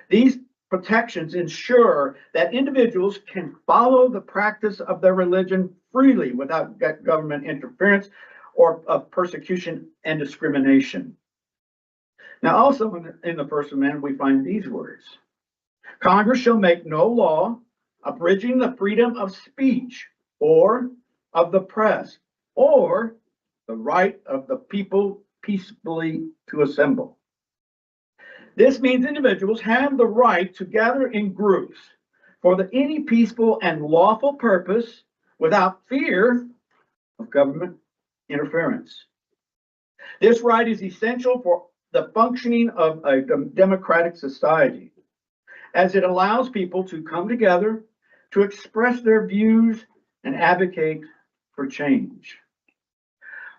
These protections ensure that individuals can follow the practice of their religion freely without government interference or of persecution and discrimination. Now, also in the First Amendment, we find these words: Congress shall make no law abridging the freedom of speech or of the press, or the right of the people peacefully to assemble. This means individuals have the right to gather in groups for any peaceful and lawful purpose without fear of government interference. This right is essential for the functioning of a democratic society, as it allows people to come together to express their views and advocate for change.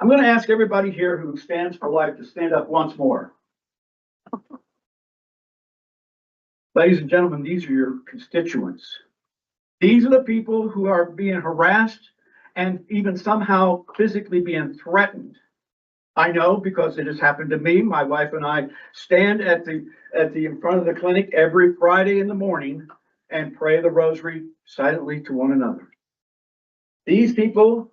I'm going to ask everybody here who stands for life to stand up once more. Ladies and gentlemen, these are your constituents. These are the people who are being harassed and even somehow physically being threatened. I know because it has happened to me. My wife and I stand at the in front of the clinic every Friday in the morning and pray the rosary silently to one another. These people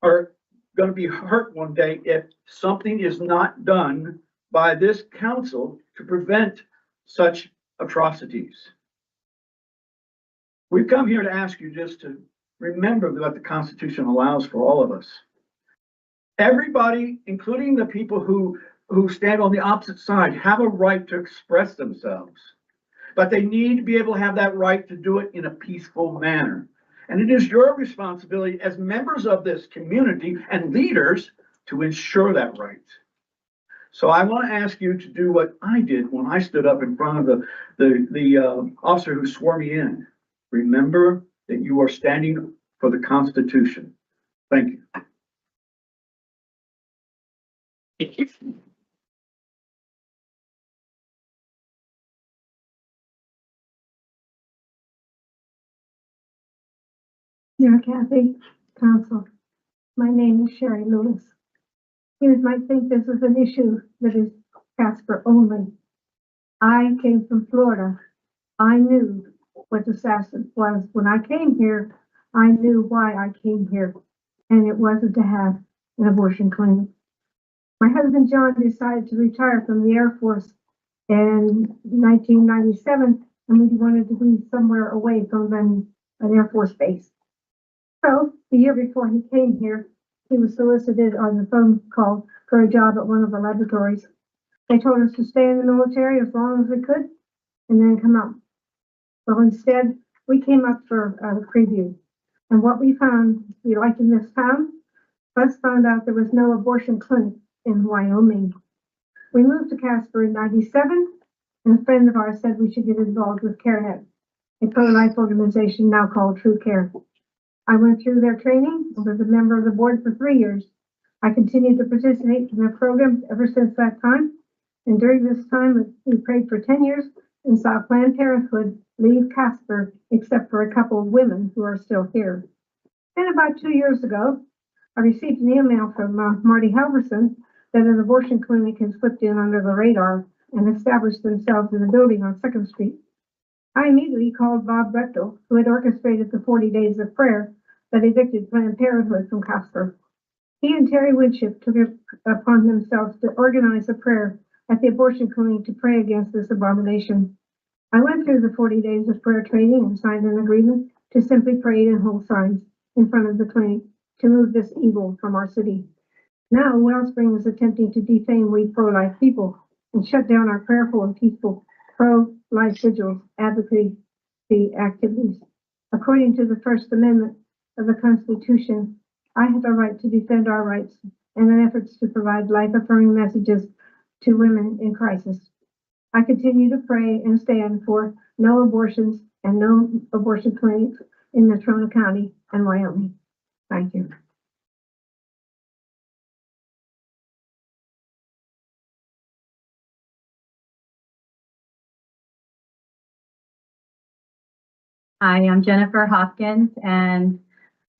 are going to be hurt one day if something is not done by this council to prevent such atrocities. We've come here to ask you just to remember what the Constitution allows for all of us. Everybody, including the people who stand on the opposite side, have a right to express themselves, but they need to be able to have that right to do it in a peaceful manner. And it is your responsibility as members of this community and leaders to ensure that right. So I want to ask you to do what I did when I stood up in front of the officer who swore me in. Remember that you are standing for the Constitution. Thank you. Dear Kathy, Council, my name is Sherry Lewis. You might think this is an issue that is Casper only. I came from Florida. I knew what assassin was. When I came here, I knew why I came here, and it wasn't to have an abortion clinic. My husband John decided to retire from the Air Force in 1997, and we wanted to be somewhere away from an Air Force base. So the year before he came here, he was solicited on the phone call for a job at one of the laboratories. They told us to stay in the military as long as we could and then come out. Well, instead, we came up for a preview. And what we found, we liked in this town, plus found out there was no abortion clinic in Wyoming. We moved to Casper in '97, and a friend of ours said we should get involved with CareNet, a pro-life organization now called True Care. I went through their training and was a member of the board for 3 years. I continued to participate in their programs ever since that time. And during this time, we prayed for 10 years and saw Planned Parenthood leave Casper, except for a couple of women who are still here. And about 2 years ago, I received an email from Marty Halverson that an abortion clinic had slipped in under the radar and established themselves in a building on 2nd Street. I immediately called Bob Bechtel, who had orchestrated the 40 days of prayer that evicted Planned Parenthood from Casper. He and Terry Winship took it upon themselves to organize a prayer at the abortion clinic to pray against this abomination. I went through the 40 days of prayer training and signed an agreement to simply pray and hold signs in front of the clinic to move this evil from our city. Now Wellspring is attempting to defame we pro-life people and shut down our prayerful and peaceful pro-life vigils advocacy activities. According to the First Amendment of the Constitution, I have a right to defend our rights and in efforts to provide life-affirming messages to women in crisis. I continue to pray and stand for no abortions and no abortion clinics in Natrona County and Wyoming. Thank you. Hi, I'm Jennifer Hopkins, and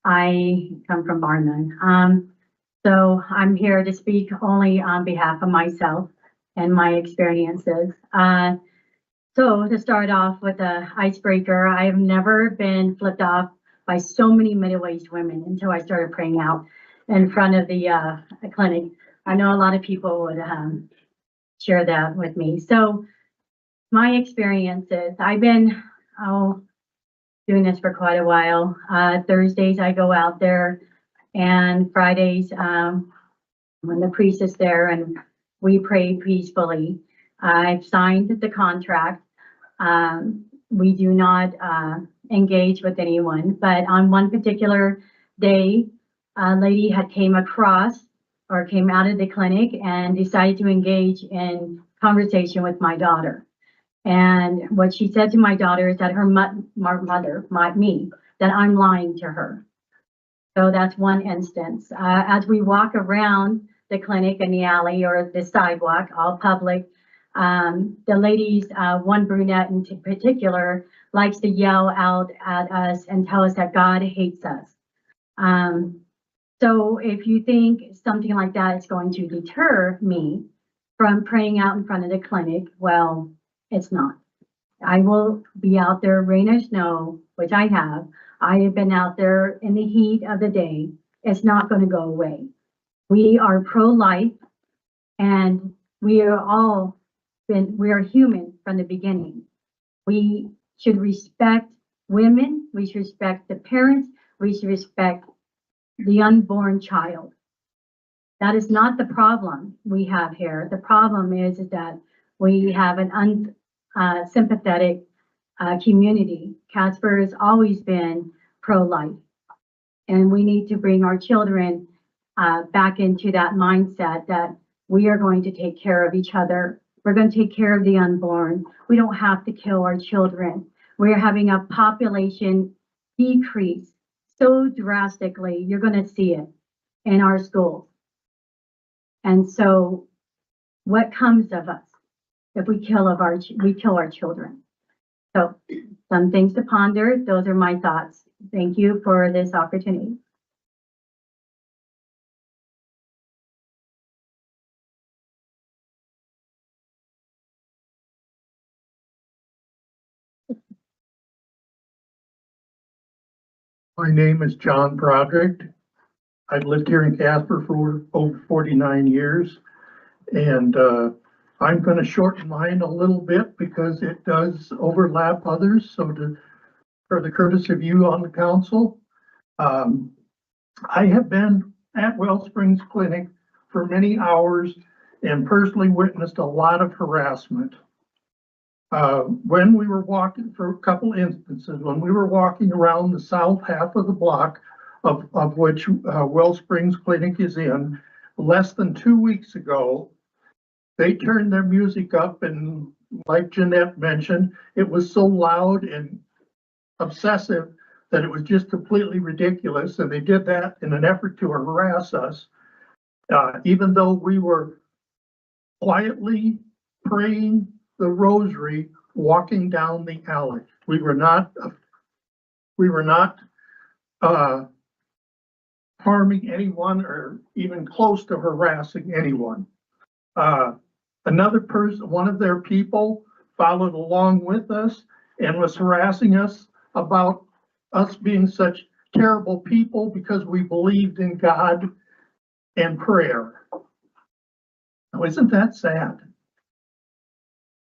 I come from Barnum. So I'm here to speak only on behalf of myself and my experiences. So to start off with an icebreaker, I have never been flipped off by so many middle-aged women until I started praying out in front of the clinic. I know a lot of people would share that with me. So my experiences, I've been doing this for quite a while. Thursdays I go out there, and Fridays when the priest is there and we pray peacefully. I've signed the contract. We do not engage with anyone, but on one particular day, a lady had came out of the clinic and decided to engage in conversation with my daughter. And what she said to my daughter is that her mother, me, that I'm lying to her. So that's one instance. As we walk around the clinic in the alley or the sidewalk, all public, the ladies, one brunette in particular, likes to yell out at us and tell us that God hates us. So if you think something like that is going to deter me from praying out in front of the clinic, well, it's not. I will be out there, rain or snow, which I have. I have been out there in the heat of the day. It's not going to go away. We are pro-life, and we are human from the beginning. We should respect women. We should respect the parents. We should respect the unborn child. That is not the problem we have here. The problem is that we have an unsympathetic community. Casper has always been pro-life. And we need to bring our children back into that mindset that we are going to take care of each other. We're going to take care of the unborn. We don't have to kill our children. We're having a population decrease so drastically. You're going to see it in our schools. And so what comes of us if we kill our children? So some things to ponder. Those are my thoughts. Thank you for this opportunity. My name is John Broderick. I've lived here in Casper for over 49 years. And I'm going to shorten mine a little bit because it does overlap others. So for the courtesy of you on the council, I have been at Wellsprings Clinic for many hours and personally witnessed a lot of harassment. When we were walking, for a couple instances, when we were walking around the south half of the block of which Wellsprings Clinic is in, less than 2 weeks ago, they turned their music up, and like Jeanette mentioned, it was so loud and obsessive that it was just completely ridiculous. And they did that in an effort to harass us, even though we were quietly praying the rosary, walking down the alley. We were not harming anyone or even close to harassing anyone. Another person, one of their people, followed along with us and was harassing us about us being such terrible people because we believed in God and prayer. Now, isn't that sad?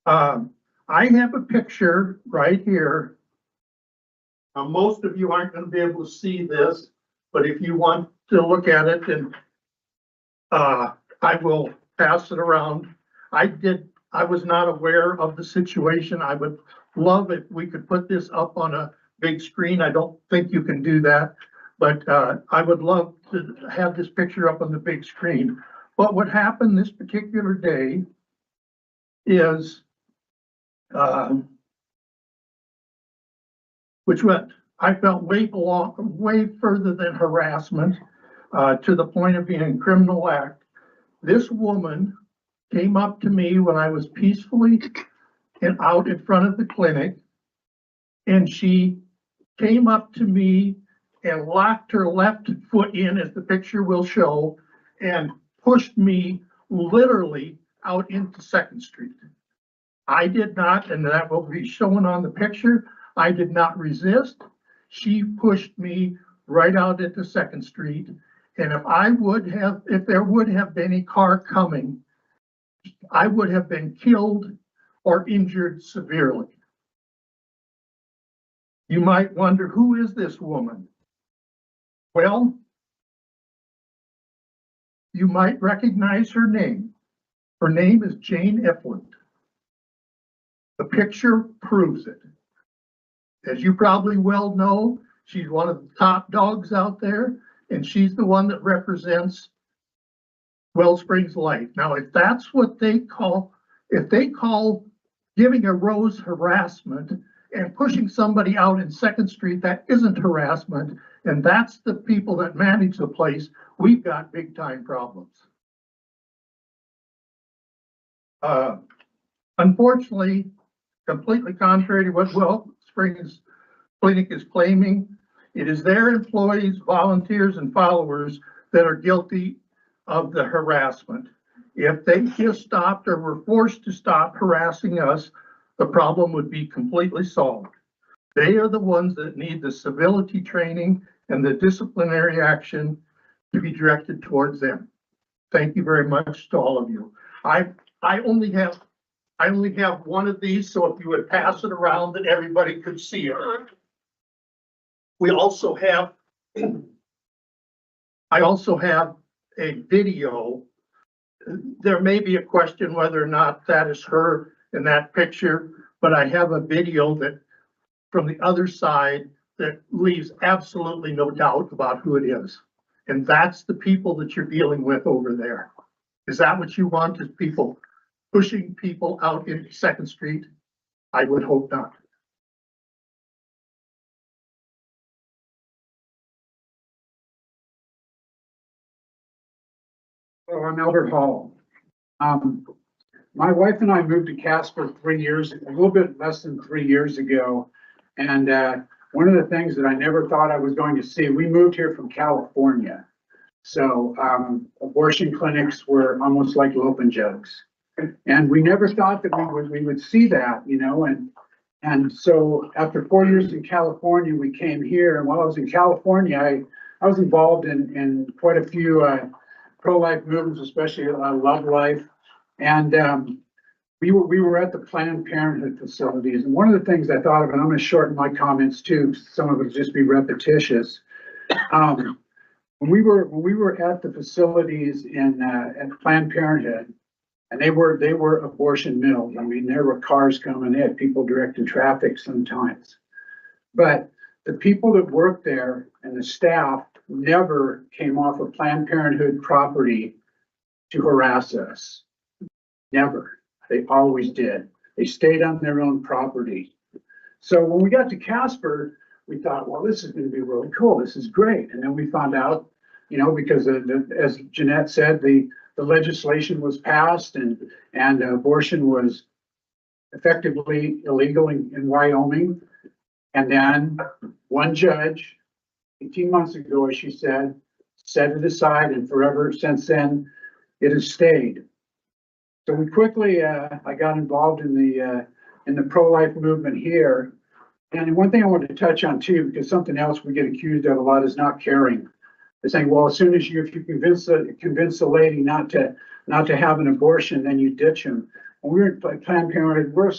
I have a picture right here. Now, most of you aren't going to be able to see this, but if you want to look at it, then I will pass it around. I was not aware of the situation. I would love if we could put this up on a big screen. I don't think you can do that, but I would love to have this picture up on the big screen. But what happened this particular day is, I felt way further than harassment, to the point of being a criminal act. This woman came up to me when I was peacefully and out in front of the clinic, and she came up to me and locked her left foot in, as the picture will show, and pushed me literally out into 2nd Street. I did not, and that will be shown on the picture, I did not resist. She pushed me right out into 2nd Street. And if there would have been a car coming, I would have been killed or injured severely. You might wonder, who is this woman? Well, you might recognize her name. Her name is Jane Efland. The picture proves it. As you probably well know, she's one of the top dogs out there, and she's the one that represents Wellsprings Life. Now, if that's what they call giving a rose harassment and pushing somebody out in 2nd Street, that isn't harassment, and that's the people that manage the place, we've got big time problems. Unfortunately, completely contrary to what Wellsprings Clinic is claiming, it is their employees, volunteers, and followers that are guilty of the harassment. If they just stopped or were forced to stop harassing us, the problem would be completely solved. They are the ones that need the civility training and the disciplinary action to be directed towards them. Thank you very much to all of you. I only have one of these, so if you would pass it around that everybody could see it. We also have, I also have a video. There may be a question whether or not that is her in that picture, but I have a video that from the other side that leaves absolutely no doubt about who it is. And that's the people that you're dealing with over there. Is that what you want, is people pushing people out into Second Street? I would hope not. So I'm Albert Hall. My wife and I moved to Casper a little bit less than 3 years ago. And one of the things that I never thought I was going to see, we moved here from California. So abortion clinics were almost like lopin' jugs. And we never thought that we would see that, you know, and so after 4 years in California, we came here. And while I was in California, I was involved in quite a few pro-life movements, especially Love Life. And we were at the Planned Parenthood facilities. And one of the things I thought of, and I'm going to shorten my comments too, some of it will just be repetitious. When we were at the facilities at Planned Parenthood, and they were abortion mills. I mean, there were cars coming in, people directing traffic sometimes. But the people that worked there and the staff never came off of Planned Parenthood property to harass us. Never. They always did. They stayed on their own property. So when we got to Casper, we thought, well, this is going to be really cool. This is great. And then we found out, you know, because as Jeanette said, the legislation was passed and abortion was effectively illegal in Wyoming. And then one judge, 18 months ago, as she said, set it aside, and forever since then, it has stayed. So we quickly, I got involved in the pro-life movement here. And one thing I wanted to touch on too, because something else we get accused of a lot is not caring. They're saying, well, as soon as if you convince a lady not to have an abortion, then you ditch them. When we were at Planned Parenthood, we're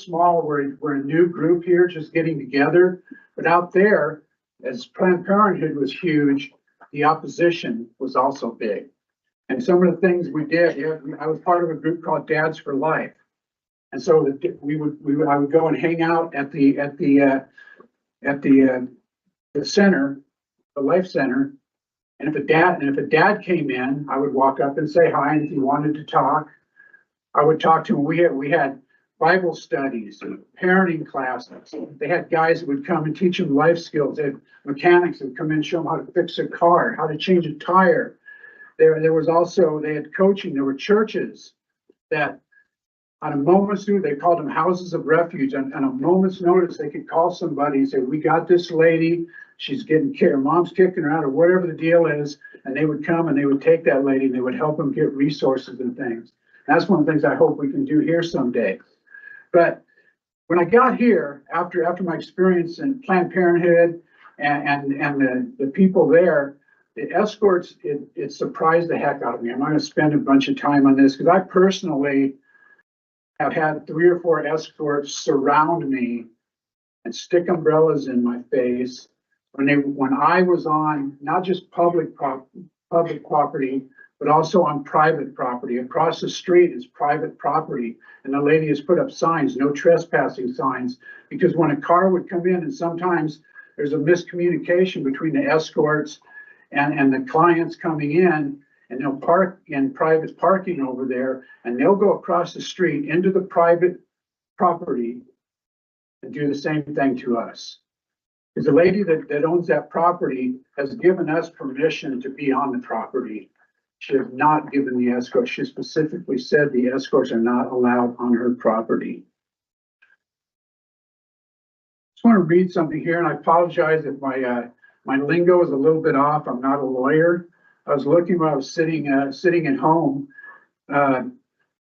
a new group here, just getting together. But out there, as Planned Parenthood was huge, the opposition was also big. And some of the things we did, I was part of a group called Dads for Life. And so I would go and hang out at the center, the life center. And if a dad came in, I would walk up and say hi. And if he wanted to talk, I would talk to him. We had Bible studies, parenting classes. They had guys that would come and teach them life skills. They had mechanics that would come in and show them how to fix a car, how to change a tire. There was also, they had coaching. There were churches that on a moment's notice, they called them houses of refuge. On a moment's notice, they could call somebody and say, we got this lady, she's getting care, mom's kicking her out, or whatever the deal is. And they would come and they would take that lady and they would help them get resources and things. That's one of the things I hope we can do here someday. But when I got here, after my experience in Planned Parenthood and the people there, the escorts, it surprised the heck out of me. I'm not going to spend a bunch of time on this because I personally have had 3 or 4 escorts surround me and stick umbrellas in my face when I was on not just public property, but also on private property. Across the street is private property, and the lady has put up signs, no trespassing signs, because when a car would come in, and sometimes there's a miscommunication between the escorts and the clients coming in, and they'll park in private parking over there, and they'll go across the street into the private property and do the same thing to us. Because the lady that owns that property has given us permission to be on the property. She has not given the escort. She specifically said the escorts are not allowed on her property. Just want to read something here, and I apologize if my lingo is a little bit off. I'm not a lawyer. I was looking when I was sitting at home.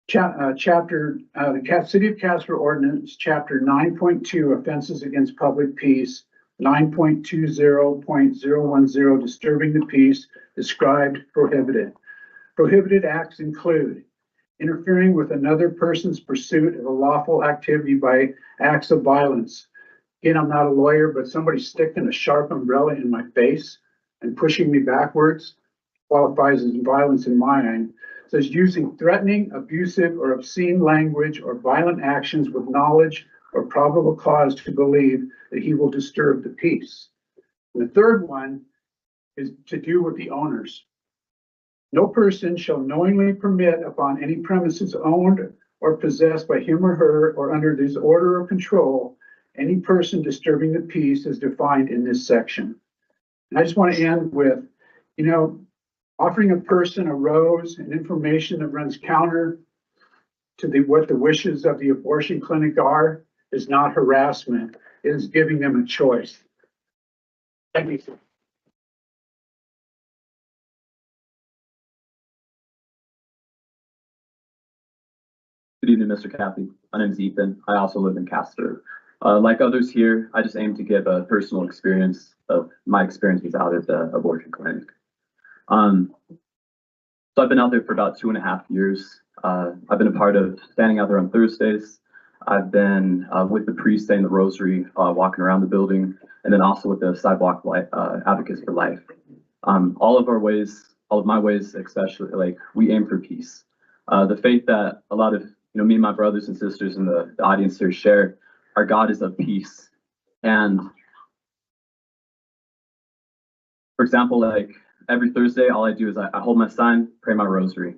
Chapter the City of Casper Ordinance, Chapter 9.2, Offenses Against Public Peace, 9.20.010, Disturbing the Peace, described prohibited. Prohibited acts include interfering with another person's pursuit of a lawful activity by acts of violence. Again, I'm not a lawyer, but somebody sticking a sharp umbrella in my face and pushing me backwards qualifies as violence in my mind. It says using threatening, abusive, or obscene language or violent actions with knowledge or probable cause to believe that he will disturb the peace. The third one is to do with the owners. No person shall knowingly permit upon any premises owned or possessed by him or her or under his order or control any person disturbing the peace as defined in this section. And I just want to end with, offering a person a rose and information that runs counter to what the wishes of the abortion clinic are is not harassment. It is giving them a choice. Thank you. Good evening, Mr. Cappy. My name is Ethan. I also live in Casper. Like others here, I just aim to give a personal experience of my experiences out at the abortion clinic. So I've been out there for about 2.5 years. I've been a part of standing out there on Thursdays. I've been with the priest saying the rosary, walking around the building, and then also with the sidewalk advocates for life. All of my ways, especially, like, we aim for peace. The faith that a lot of me and my brothers and sisters in the audience here share, our God is of peace. And for example, like every Thursday, all I do is I hold my sign, pray my rosary.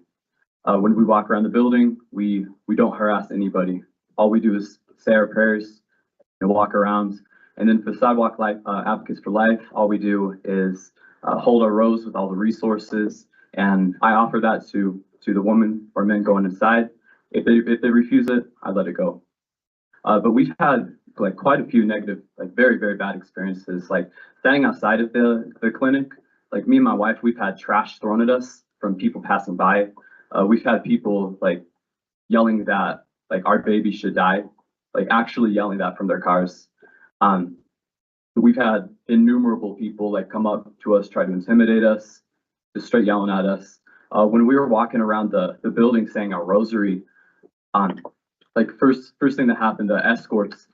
When we walk around the building, we don't harass anybody. All we do is say our prayers and walk around. And then for sidewalk advocates for life, all we do is hold our rose with all the resources, and I offer that to the women or men going inside. If they refuse it, I let it go. But we've had like quite a few negative, like very, very bad experiences, like standing outside of the clinic. Like me and my wife, we've had trash thrown at us from people passing by. We've had people like yelling that like our baby should die, like actually yelling that from their cars. We've had innumerable people like come up to us, try to intimidate us, just straight yelling at us. When we were walking around the building saying our rosary, like first thing that happened, the escorts,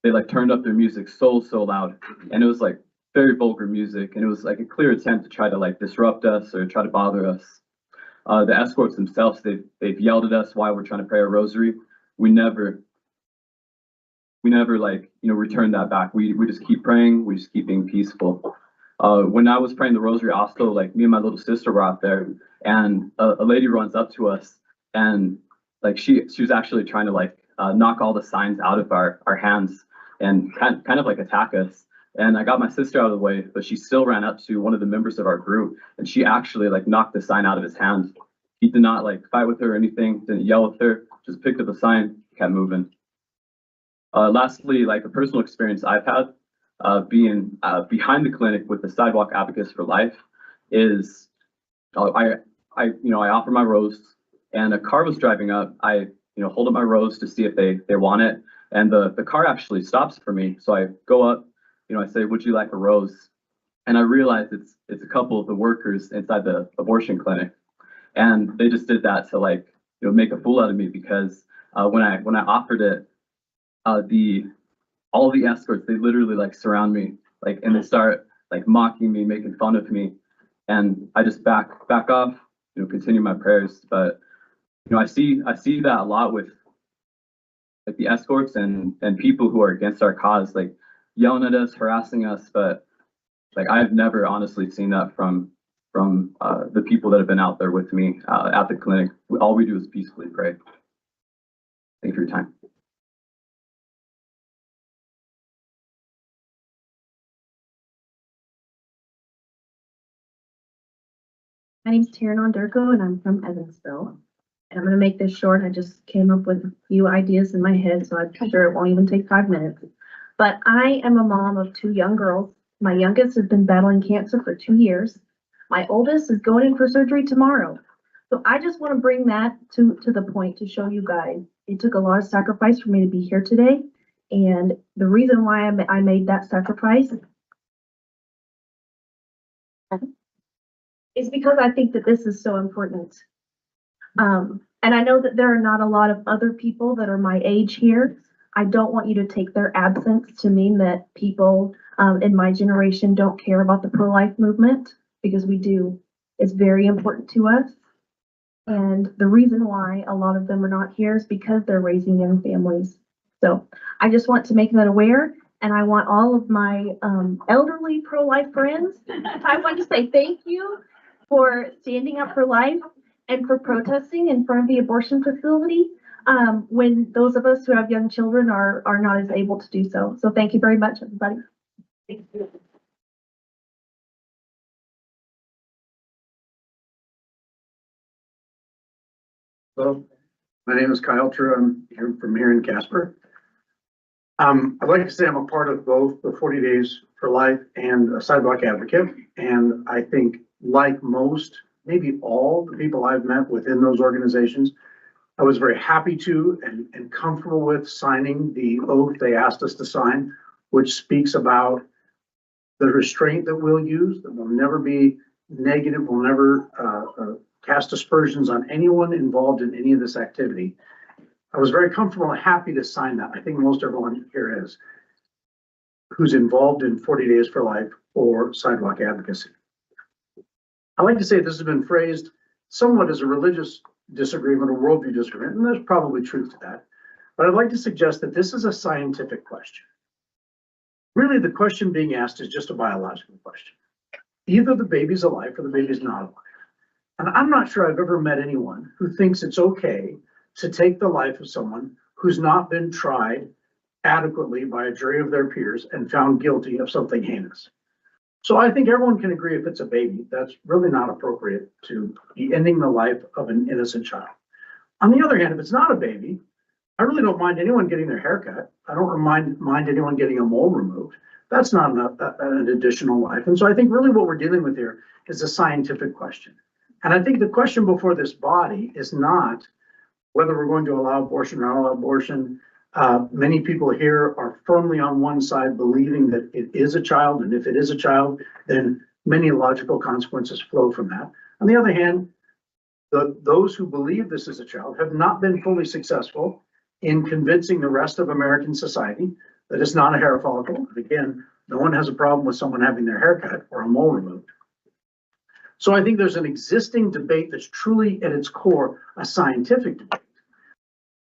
they like turned up their music so loud, and it was like very vulgar music, and it was like a clear attempt to try to like disrupt us or try to bother us. The escorts themselves, they've yelled at us while we're trying to pray our rosary. We never like return that back. We just keep praying. We just keep being peaceful. When I was praying the rosary, also like me and my little sister were out there, and a lady runs up to us, and like she was actually trying to like knock all the signs out of our hands and kind of like attack us. And I got my sister out of the way, but she still ran up to one of the members of our group, and she actually like knocked the sign out of his hand. He did not like fight with her or anything, didn't yell with her, just picked up the sign, kept moving. Lastly, like a personal experience I've had being behind the clinic with the sidewalk advocates for life is I offer my rose, and a car was driving up. I hold up my rose to see if they want it, and the car actually stops for me. So I go up, I say, "Would you like a rose?" And I realize it's a couple of the workers inside the abortion clinic, and they just did that to like make a fool out of me, because when I offered it, all the escorts, they literally like surround me, like, and they start like mocking me, making fun of me, and I just back off, continue my prayers. But I see that a lot with like the escorts and people who are against our cause, like yelling at us, harassing us. But like I've never honestly seen that from the people that have been out there with me at the clinic. All we do is peacefully pray. Thank you for your time. My name's Taryn Onderko, and I'm from Evansville. And I'm going to make this short. I just came up with a few ideas in my head, so I'm sure it won't even take 5 minutes. But I am a mom of 2 young girls. My youngest has been battling cancer for 2 years. My oldest is going in for surgery tomorrow. So I just want to bring that to the point to show you guys. It took a lot of sacrifice for me to be here today. And the reason why I made that sacrifice is because I think that this is so important. And I know that there are not a lot of other people that are my age here. I don't want you to take their absence to mean that people in my generation don't care about the pro-life movement, because we do. It's very important to us. And the reason why a lot of them are not here is because they're raising young families. So I just want to make that aware. And I want all of my elderly pro-life friends, I want to say thank you for standing up for life and for protesting in front of the abortion facility when those of us who have young children are not as able to do so. So thank you very much, everybody. Thank you. Hello, my name is Kyle True. I'm here in Casper. I'd like to say I'm a part of both the 40 Days for Life and a Sidewalk Advocate. And I think like most, maybe all the people I've met within those organizations, I was very happy to and comfortable with signing the oath they asked us to sign, which speaks about the restraint that we'll use, that will never be negative, will never cast aspersions on anyone involved in any of this activity. I was very comfortable and happy to sign that. I think most everyone here is, who's involved in 40 Days for Life or sidewalk advocacy. I like to say this has been phrased somewhat as a religious disagreement or worldview disagreement, and there's probably truth to that. But I'd like to suggest that this is a scientific question. Really, the question being asked is just a biological question. Either the baby's alive or the baby's not alive. And I'm not sure I've ever met anyone who thinks it's okay to take the life of someone who's not been tried adequately by a jury of their peers and found guilty of something heinous. So I think everyone can agree if it's a baby, that's really not appropriate to be ending the life of an innocent child. On the other hand, if it's not a baby, I really don't mind anyone getting their hair cut. I don't mind anyone getting a mole removed. That's not an additional life. And so I think really what we're dealing with here is a scientific question. And I think the question before this body is not whether we're going to allow abortion or not allow abortion. Many people here are firmly on one side, believing that it is a child. And if it is a child, then many logical consequences flow from that. On the other hand, those who believe this is a child have not been fully successful in convincing the rest of American society that it's not a hair follicle. And again, no one has a problem with someone having their hair cut or a mole removed. So I think there's an existing debate that's truly at its core a scientific debate.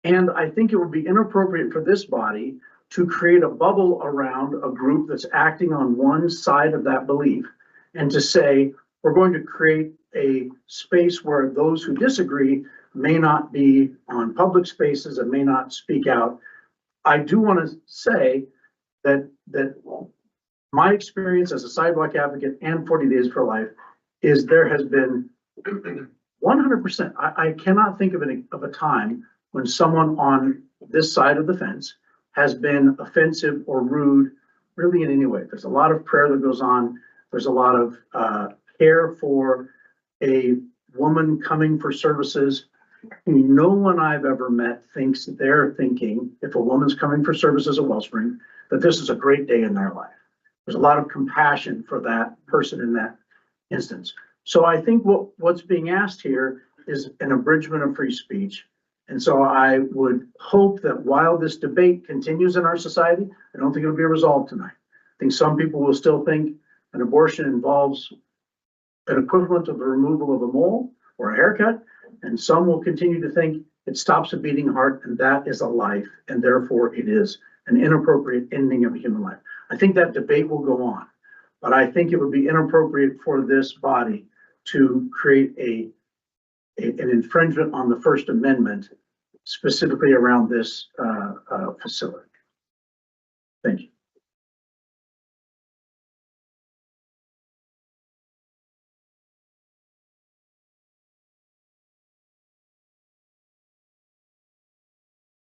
And I think it would be inappropriate for this body to create a bubble around a group that's acting on one side of that belief and to say, we're going to create a space where those who disagree may not be on public spaces and may not speak out. I do want to say that my experience as a sidewalk advocate and 40 Days for Life is there has been 100%. I cannot think of a time when someone on this side of the fence has been offensive or rude, really in any way. There's a lot of prayer that goes on. There's a lot of care for a woman coming for services. No one I've ever met thinks they're thinking, if a woman's coming for services at Wellspring, that this is a great day in their life. There's a lot of compassion for that person in that instance. So I think what's being asked here is an abridgment of free speech. And so I would hope that while this debate continues in our society, I don't think it'll be resolved tonight. I think some people will still think an abortion involves an equivalent of the removal of a mole or a haircut, and some will continue to think it stops a beating heart and that is a life, and therefore it is an inappropriate ending of a human life. I think that debate will go on, but I think it would be inappropriate for this body to create an infringement on the First Amendment, specifically around this facility. Thank you.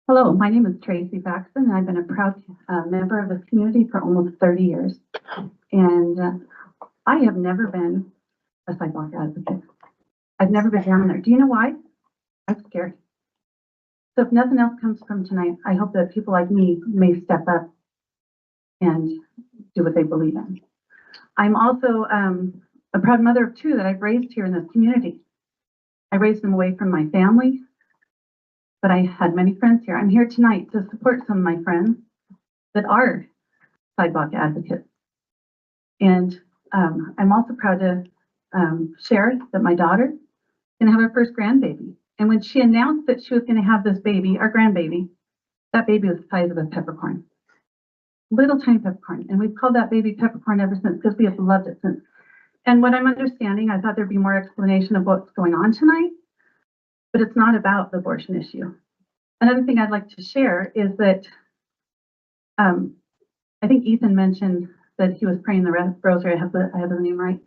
Hello, my name is Tracy Paxton, and I've been a proud member of this community for almost 30 years. And I have never been a sidewalk advocate. I've never been down there. Do you know why? I'm scared. So if nothing else comes from tonight, I hope that people like me may step up and do what they believe in. I'm also a proud mother of two that I've raised here in this community. I raised them away from my family, but I had many friends here. I'm here tonight to support some of my friends that are sidewalk advocates. And I'm also proud to share that my daughter is going to have her first grandbaby. And when she announced that she was going to have this baby, our grandbaby, that baby was the size of a peppercorn. little tiny peppercorn. And we've called that baby peppercorn ever since because we have loved it since. And what I'm understanding, I thought there'd be more explanation of what's going on tonight, but it's not about the abortion issue. Another thing I'd like to share is that I think Ethan mentioned that he was praying the rosary. I have the name right.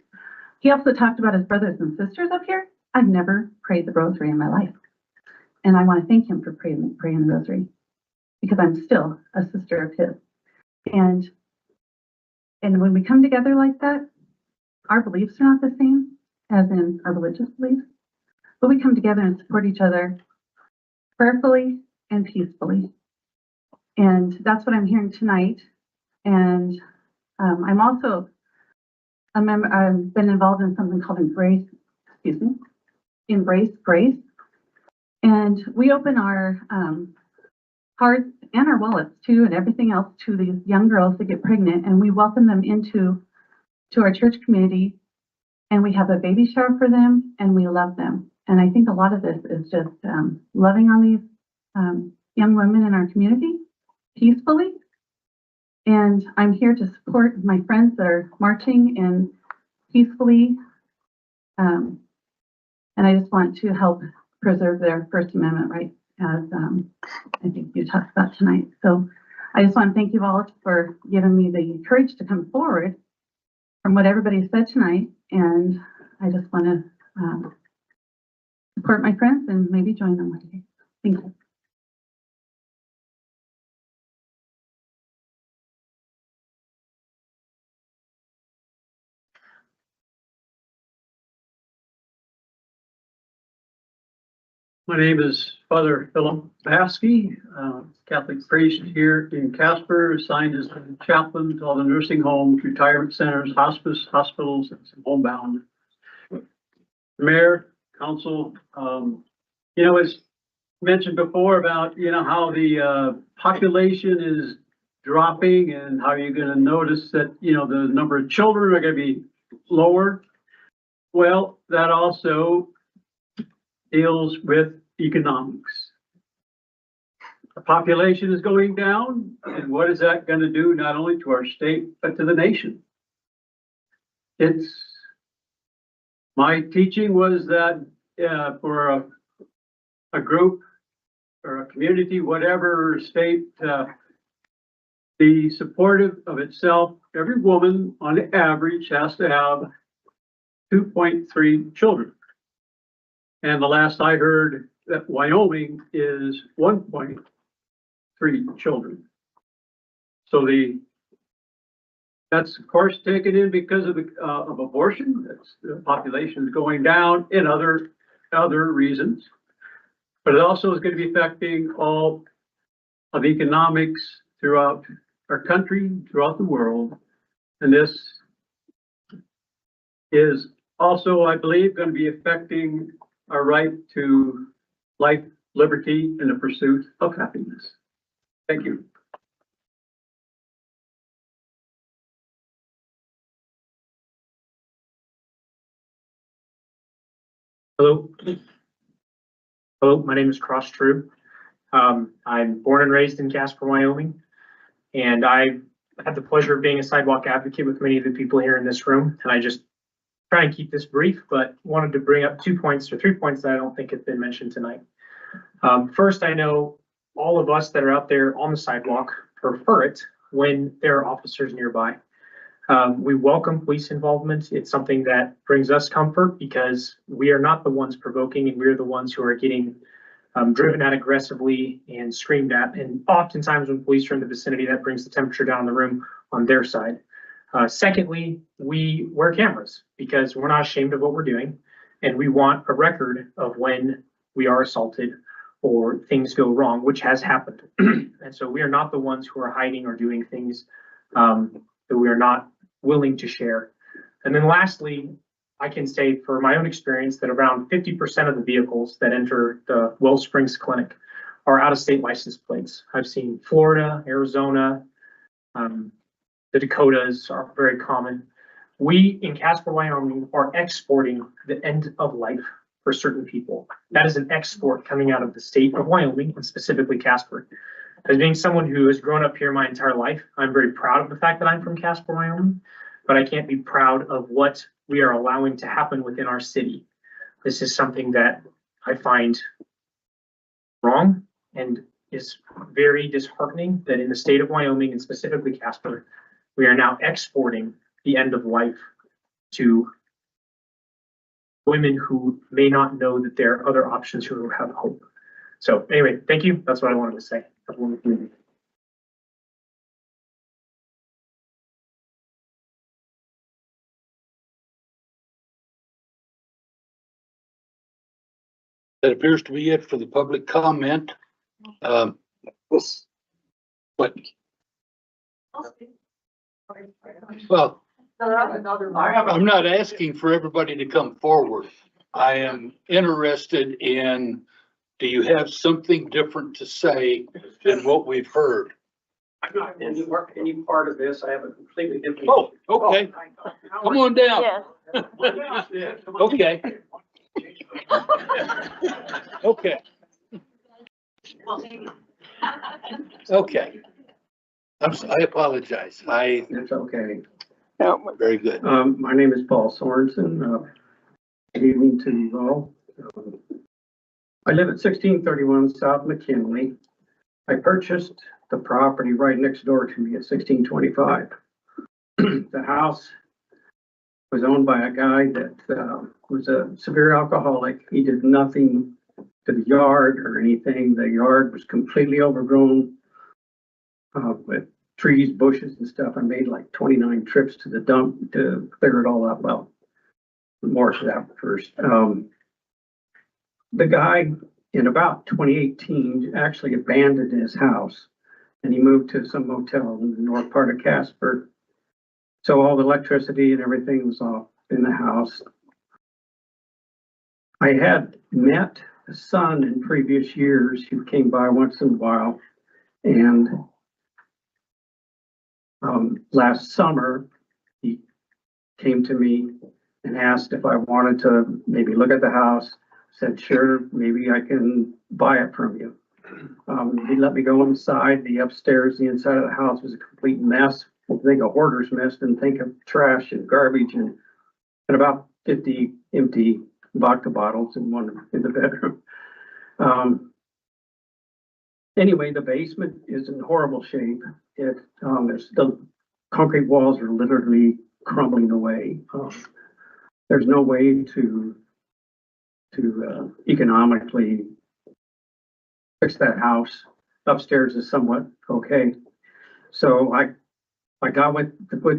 He also talked about his brothers and sisters up here. I've never prayed the rosary in my life. And I want to thank him for praying the rosary because I'm still a sister of his. And when we come together like that, our beliefs are not the same as in our religious beliefs, but we come together and support each other prayerfully and peacefully. And that's what I'm hearing tonight. And I'm also a member, I've been involved in something called Embrace Grace. And we open our hearts and our wallets too, and everything else to these young girls that get pregnant, and we welcome them into our church community, and we have a baby shower for them, and we love them. And I think a lot of this is just loving on these young women in our community peacefully. And I'm here to support my friends that are marching and peacefully. And I just want to help preserve their First Amendment rights, as I think you talked about tonight. So I just want to thank you all for giving me the courage to come forward from what everybody said tonight. And I just want to support my friends and maybe join them one day. Thank you. My name is Father Philip Baskey, Catholic priest here in Casper, assigned as the chaplain to all the nursing homes, retirement centers, hospice, hospitals, and some homebound. Mayor, council, as mentioned before about, how the population is dropping and how you're going to notice that, the number of children are going to be lower. Well, that also deals with economics. The population is going down, and what is that going to do not only to our state, but to the nation? My teaching was that for a group or a community, whatever state, be supportive of itself, every woman on average has to have 2.3 children. And the last I heard that Wyoming is 1.3 children. So that's of course taken in because of abortion. The population is going down in other reasons, but it also is going to be affecting all of economics throughout our country, throughout the world. And this is also, I believe, going to be affecting our right to life, liberty, and the pursuit of happiness. Thank you. Hello. Hello, my name is Cross True. I'm born and raised in Casper, Wyoming, and I had the pleasure of being a sidewalk advocate with many of the people here in this room. And I just try and keep this brief, but wanted to bring up 2 points or 3 points that I don't think have been mentioned tonight. First, I know all of us that are out there on the sidewalk prefer it when there are officers nearby. We welcome police involvement. It's something that brings us comfort because we are not the ones provoking, and we're the ones who are getting driven at aggressively and screamed at. And oftentimes when police are in the vicinity, that brings the temperature down in the room on their side. Secondly, we wear cameras because we're not ashamed of what we're doing, and we want a record of when we are assaulted or things go wrong, which has happened. And so we are not the ones who are hiding or doing things that we are not willing to share. And then lastly, I can say for my own experience that around 50% of the vehicles that enter the Wells Springs Clinic are out-of-state license plates. I've seen Florida, Arizona, the Dakotas are very common. We in Casper, Wyoming are exporting the end of life for certain people. That is an export coming out of the state of Wyoming and specifically Casper. As being someone who has grown up here my entire life, I'm very proud of the fact that I'm from Casper, Wyoming, but I can't be proud of what we are allowing to happen within our city. This is something that I find wrong and is very disheartening that in the state of Wyoming and specifically Casper, we are now exporting the end of life to women who may not know that there are other options who have hope. So anyway, thank you. That's what I wanted to say. That appears to be it for the public comment. But well, I'm not asking for everybody to come forward. I am interested in, do you have something different to say than what we've heard? I'm not any part of this. I have a completely different. Oh, okay. Come on down. Okay. Okay. Okay. I apologize. It's okay. Very good. My name is Paul Sorensen. Good evening to you all. I live at 1631 South McKinley. I purchased the property right next door to me at 1625. The house was owned by a guy that was a severe alcoholic. He did nothing to the yard or anything. The yard was completely overgrown with trees, bushes and stuff. I made like 29 trips to the dump to clear it all up. Well, more to that first. The guy in about 2018 actually abandoned his house and he moved to some motel in the north part of Casper. So all the electricity and everything was off in the house. I had met a son in previous years who came by once in a while, and last summer he came to me and asked if I wanted to maybe look at the house. Said, sure, maybe I can buy it from you. He let me go inside. The upstairs, the inside of the house was a complete mess. Think a hoarder's mess, and think of trash and garbage and about 50 empty vodka bottles in the bedroom. Anyway, the basement is in horrible shape. The concrete walls are literally crumbling away. There's no way to economically fix that house. Upstairs is somewhat okay. So I got with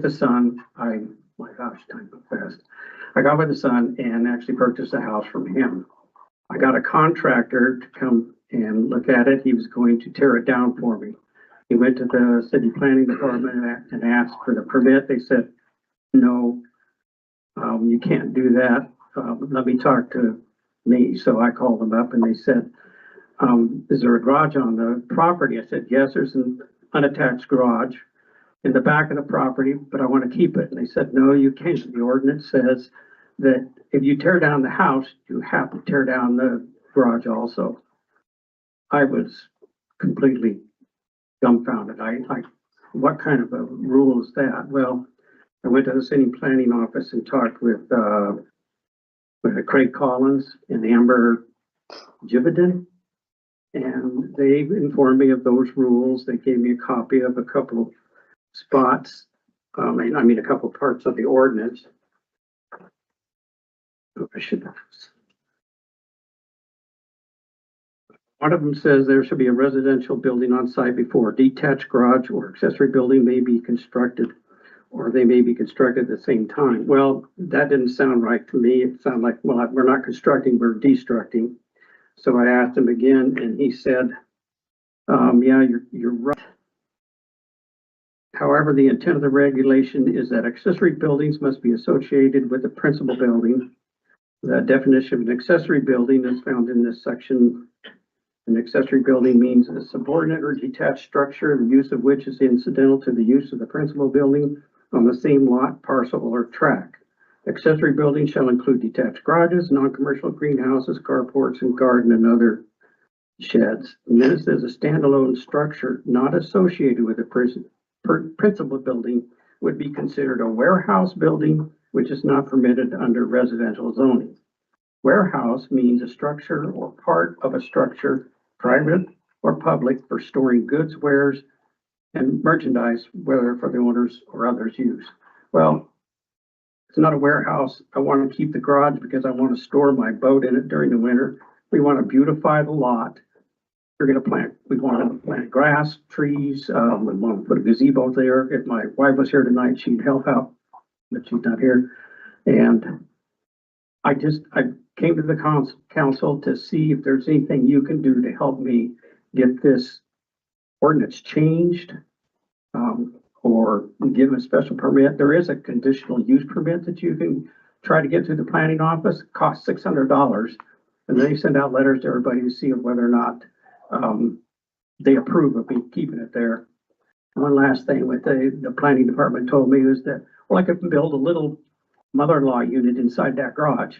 the son. My gosh, time went fast. I got with the son and actually purchased a house from him. I got a contractor to come and look at it. He was going to tear it down for me. He went to the city planning department and asked for the permit. They said, no, you can't do that. Let me talk to me. So I called them up and they said, is there a garage on the property? I said, yes, there's an unattached garage in the back of the property, but I want to keep it. And they said, no, you can't. The ordinance says that if you tear down the house, you have to tear down the garage also. I was completely dumbfounded. What kind of a rule is that? Well, I went to the city planning office and talked with Craig Collins and Amber Jividan, and they informed me of those rules. They gave me a copy of a couple of spots, a couple of parts of the ordinance. One of them says there should be a residential building on site before a detached garage or accessory building may be constructed, or they may be constructed at the same time. Well, that didn't sound right to me. It sounded like, well, we're not constructing, we're destructing. So I asked him again, and he said, yeah, you're right. However, the intent of the regulation is that accessory buildings must be associated with the principal building. The definition of an accessory building is found in this section. An accessory building means a subordinate or detached structure, the use of which is incidental to the use of the principal building on the same lot, parcel, or tract. Accessory buildings shall include detached garages, non-commercial greenhouses, carports, and garden and other sheds. And this is a standalone structure not associated with a principal building would be considered a warehouse building, which is not permitted under residential zoning. Warehouse means a structure or part of a structure, private or public, for storing goods, wares, and merchandise, whether for the owners or others' use. Well, it's not a warehouse. I want to keep the garage because I want to store my boat in it during the winter. We want to beautify the lot. We want to plant grass, trees. We want to put a gazebo there. If my wife was here tonight, she'd help out, but she's not here. And I came to the council to see if there's anything you can do to help me get this ordinance changed, or give a special permit. There is a conditional use permit that you can try to get through the planning office. It costs $600. And they send out letters to everybody to see whether or not they approve of me keeping it there. One last thing with the planning department told me was that, well, I could build a little mother-in-law unit inside that garage.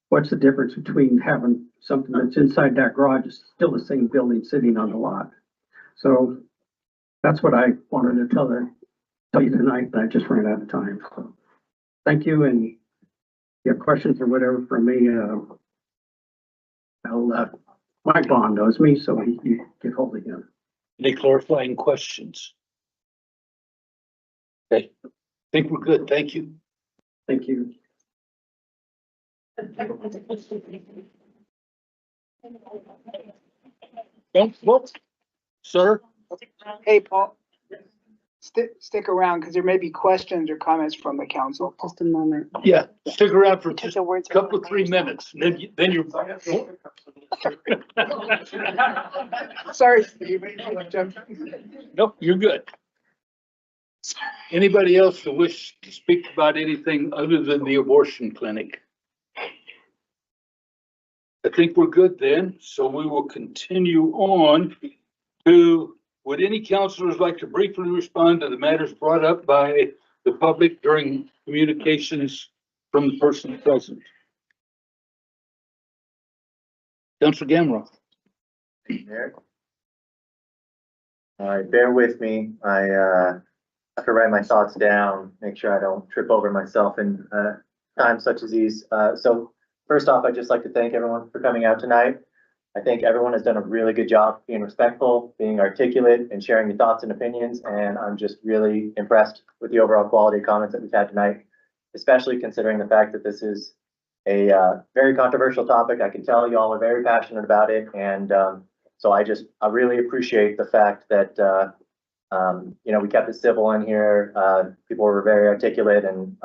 What's the difference between having something that's inside that garage is still the same building sitting on the lot? So that's what I wanted to tell you tonight, but I just ran out of time. So thank you, and if you have questions or whatever from me, Mike Bond knows me, so you get hold of him. Any clarifying questions? Okay, I think we're good. Thank you. Thank you. Don't look, sir. Hey, Paul, stick around because there may be questions or comments from the council. Just a moment. Yeah, stick around for just a couple of 3 minutes, and then you're. Sorry, Steve. Nope, you're good. Anybody else who wish to speak about anything other than the abortion clinic? I think we're good then, so we will continue on to, would any counselors like to briefly respond to the matters brought up by the public during communications from the person present? Councilor Gamrow. All right, bear with me. I have to write my thoughts down, make sure I don't trip over myself in times such as these. So first off, I'd just like to thank everyone for coming out tonight. I think everyone has done a really good job being respectful, being articulate, and sharing your thoughts and opinions. And I'm just really impressed with the overall quality of comments that we've had tonight, especially considering the fact that this is a very controversial topic. I can tell you all are very passionate about it. And so I really appreciate the fact that, we kept it civil in here. People were very articulate and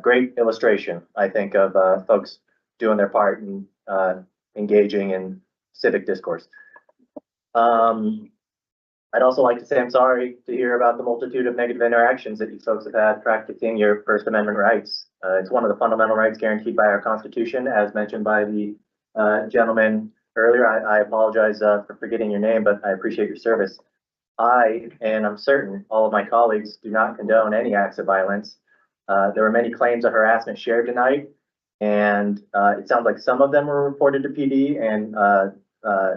great illustration, I think, of folks doing their part and engaging in civic discourse. I'd also like to say I'm sorry to hear about the multitude of negative interactions that you folks have had practicing your First Amendment rights. It's one of the fundamental rights guaranteed by our Constitution, as mentioned by the gentleman earlier. I apologize for forgetting your name, but I appreciate your service. And I'm certain all of my colleagues do not condone any acts of violence. There were many claims of harassment shared tonight, and it sounds like some of them were reported to PD and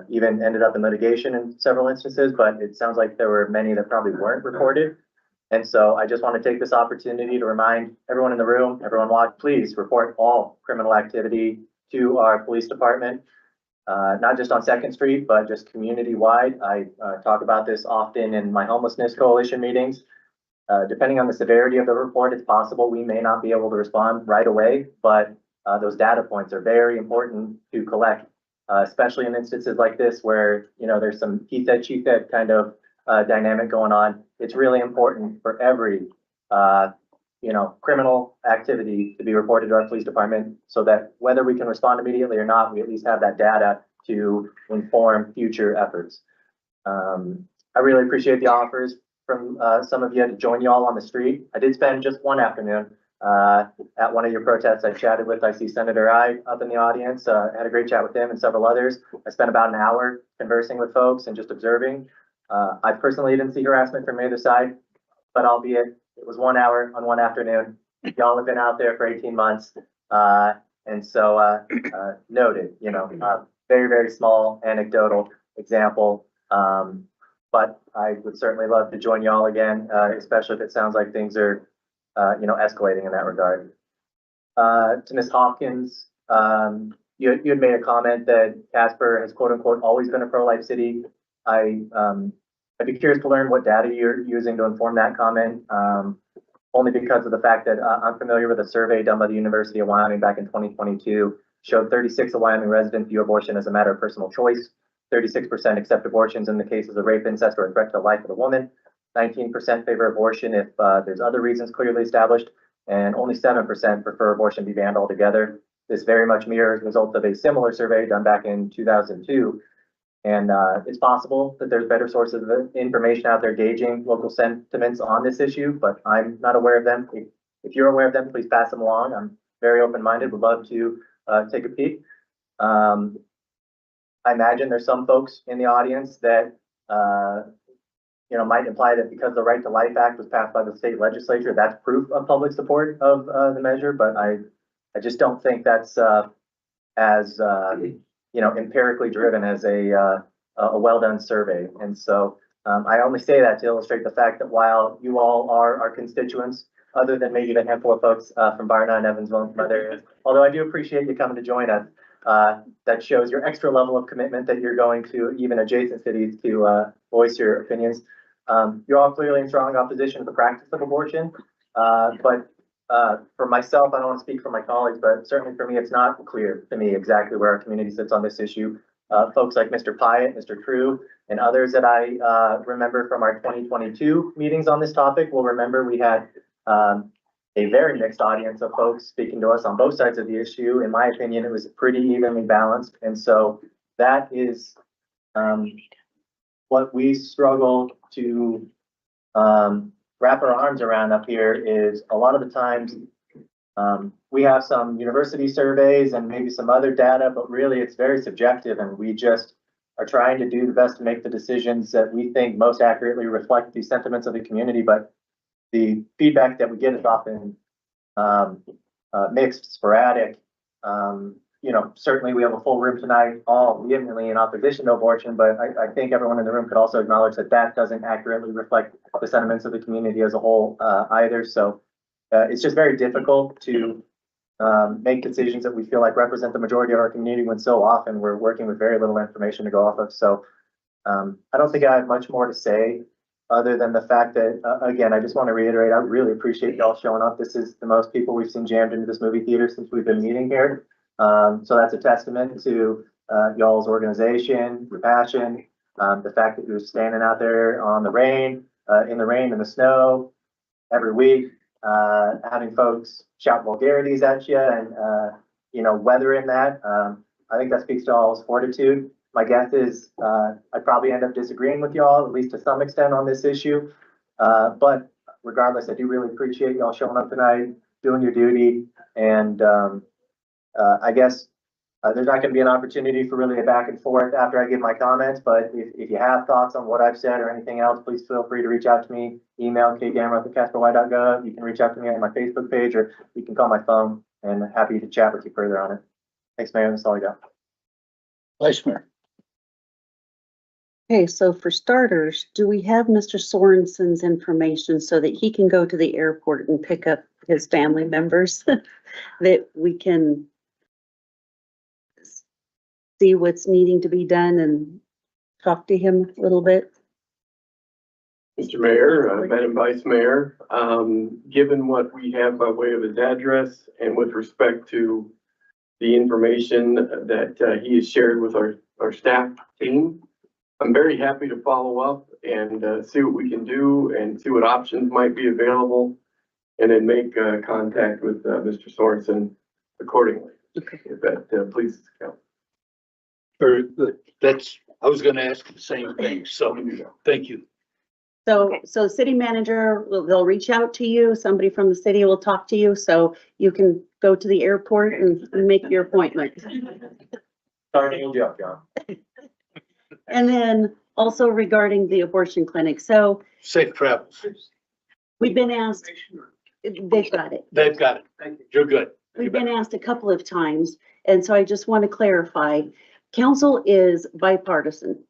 even ended up in litigation in several instances, but it sounds like there were many that probably weren't reported. And so I just want to take this opportunity to remind everyone in the room, everyone watch, please report all criminal activity to our police department, not just on 2nd Street, but just community-wide. I talk about this often in my homelessness coalition meetings. Depending on the severity of the report, it's possible we may not be able to respond right away, but those data points are very important to collect, especially in instances like this where, there's some he said, she said kind of dynamic going on. It's really important for every, criminal activity to be reported to our police department so that whether we can respond immediately or not, we at least have that data to inform future efforts. I really appreciate the offers from some of you to join you all on the street. I did spend just one afternoon at one of your protests. I chatted with, I see Senator I up in the audience, had a great chat with him and several others. I spent about an hour conversing with folks and just observing. I personally didn't see harassment from either side, but albeit it was 1 hour on one afternoon. Y'all have been out there for 18 months. And so, noted, very, very small anecdotal example. But I would certainly love to join y'all again, especially if it sounds like things are, escalating in that regard. To Ms. Hopkins, you had made a comment that Casper has quote unquote always been a pro-life city. I'd be curious to learn what data you're using to inform that comment. Only because of the fact that I'm familiar with a survey done by the University of Wyoming back in 2022, showed 36 of Wyoming residents view abortion as a matter of personal choice. 36% accept abortions in the cases of rape, incest, or a threat to the life of the woman. 19% favor abortion if there's other reasons clearly established, and only 7% prefer abortion be banned altogether. This very much mirrors the results of a similar survey done back in 2002. And it's possible that there's better sources of information out there gauging local sentiments on this issue, but I'm not aware of them. If you're aware of them, please pass them along. I'm very open-minded, would love to take a peek. I imagine there's some folks in the audience that might imply that because the Right to Life Act was passed by the state legislature, that's proof of public support of the measure, but I just don't think that's as empirically driven as a well-done survey. And so I only say that to illustrate the fact that while you all are our constituents, other than maybe the handful of folks from Barna and Evansville and from other areas, although I do appreciate you coming to join us, that shows your extra level of commitment that you're going to even adjacent cities to voice your opinions. You're all clearly in strong opposition to the practice of abortion, but for myself, I don't want to speak for my colleagues, but certainly for me, it's not clear to me exactly where our community sits on this issue. Folks like Mr. Pyatt, Mr. True, and others that I remember from our 2022 meetings on this topic will remember we had a very mixed audience of folks speaking to us on both sides of the issue. In my opinion, it was pretty evenly balanced. And so that is what we struggle to wrap our arms around up here is a lot of the times we have some university surveys and maybe some other data, but really it's very subjective, and we just are trying to do the best to make the decisions that we think most accurately reflect the sentiments of the community. But the feedback that we get is often mixed, sporadic. Certainly we have a full room tonight, all vehemently in opposition to abortion, but I think everyone in the room could also acknowledge that that doesn't accurately reflect the sentiments of the community as a whole either. So it's just very difficult to make decisions that we feel like represent the majority of our community when so often we're working with very little information to go off of. So I don't think I have much more to say other than the fact that, again, I just want to reiterate, I really appreciate y'all showing up. This is the most people we've seen jammed into this movie theater since we've been meeting here. So that's a testament to y'all's organization, your passion, the fact that you're standing out there on the rain, in the snow every week, having folks shout vulgarities at you and, weathering that. I think that speaks to y'all's fortitude. My guess is I'd probably end up disagreeing with y'all, at least to some extent on this issue. But regardless, I do really appreciate y'all showing up tonight, doing your duty, and I guess there's not going to be an opportunity for really a back and forth after I give my comments, but if you have thoughts on what I've said or anything else, please feel free to reach out to me. Email kgammer@casperwy.gov. You can reach out to me on my Facebook page, or you can call my phone, and happy to chat with you further on it. Thanks, Mayor. That's all I got. Vice Mayor. Okay, so for starters, do we have Mr. Sorensen's information so that he can go to the airport and pick up his family members that we can see what's needing to be done and talk to him a little bit? Mr. Mayor, Madam Vice Mayor, given what we have by way of his address and with respect to the information that he has shared with our staff team, I'm very happy to follow up and see what we can do and see what options might be available, and then make contact with Mr. Sorensen accordingly. Okay. If that pleases the council. Very good. I was going to ask the same thing. So thank you. So city manager, they'll reach out to you. Somebody from the city will talk to you, so you can go to the airport and make your appointment. Starting your job, John. And then also regarding the abortion clinic. So Safe travels. we've been asked, they've got it. They've got it. Thank you. You're good. we've been asked a couple of times, and so I just want to clarify. Council is bipartisan.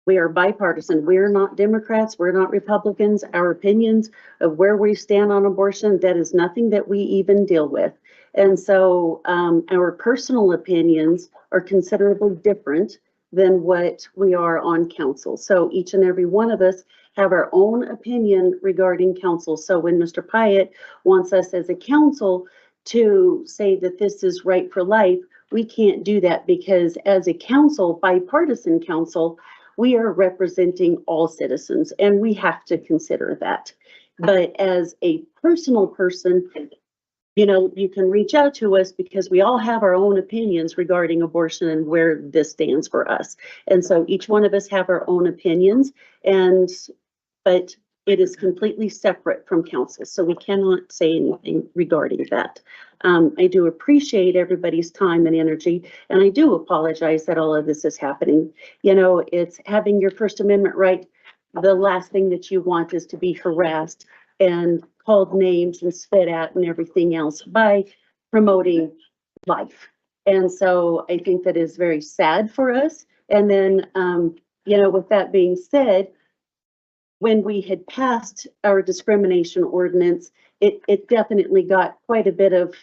We are bipartisan. We're not Democrats. We're not Republicans. Our opinions of where we stand on abortion, that is nothing that we even deal with. And so our personal opinions are considerably different than what we are on council. So each and every one of us have our own opinion regarding council. So when Mr. Pyatt wants us as a council to say that this is right for life, we can't do that because as a council, bipartisan council, we are representing all citizens and we have to consider that. But as a personal person, you know, you can reach out to us because we all have our own opinions regarding abortion and where this stands for us. And so each one of us have our own opinions, but it is completely separate from council. So we cannot say anything regarding that. I do appreciate everybody's time and energy, and I do apologize that all of this is happening. You know, it's having your First Amendment right. The last thing that you want is to be harassed and called names and spit at and everything else by promoting life. And so I think that is very sad for us. And then, you know, with that being said, when we had passed our discrimination ordinance, it definitely got quite a bit of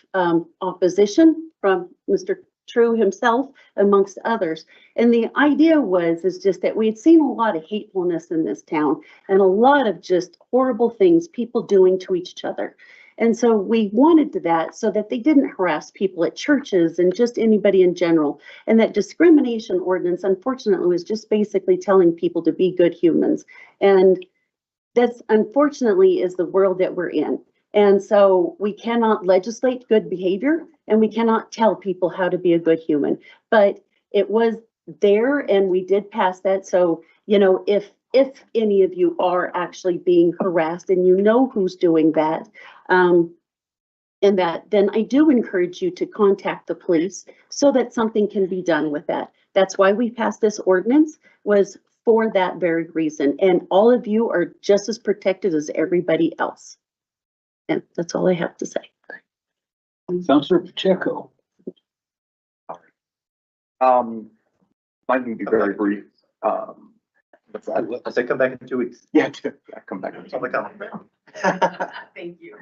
opposition from Mr. True himself, amongst others. And the idea is just that we had seen a lot of hatefulness in this town and a lot of just horrible things people doing to each other. And so we wanted that so that they didn't harass people at churches and just anybody in general. And that discrimination ordinance, unfortunately, was just basically telling people to be good humans. And that's unfortunately is the world that we're in. And so we cannot legislate good behavior and we cannot tell people how to be a good human, but it was there and we did pass that. So, you know, if any of you are actually being harassed and you know who's doing that, then I do encourage you to contact the police so that something can be done with that. That's why we passed this ordinance, was for that very reason. And all of you are just as protected as everybody else. And that's all I have to say. Councilor Pacheco. Mine can be very brief. I said come back in 2 weeks. Yeah, come back. Thank you.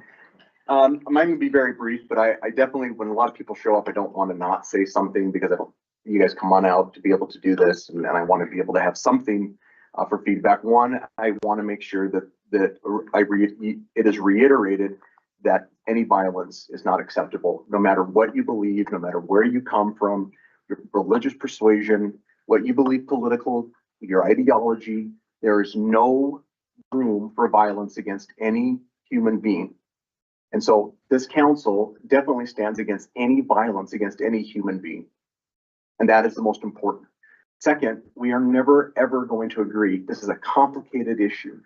Mine can be very brief, but I definitely, when a lot of people show up, I don't want to not say something because you guys come on out to be able to do this, and I want to be able to have something for feedback. One, I want to make sure that it is reiterated that any violence is not acceptable, no matter what you believe, no matter where you come from, your religious persuasion, what you believe political, your ideology. There is no room for violence against any human being. And so this council definitely stands against any violence against any human being. And that is the most important. Second, we are never, ever going to agree. This is a complicated issue.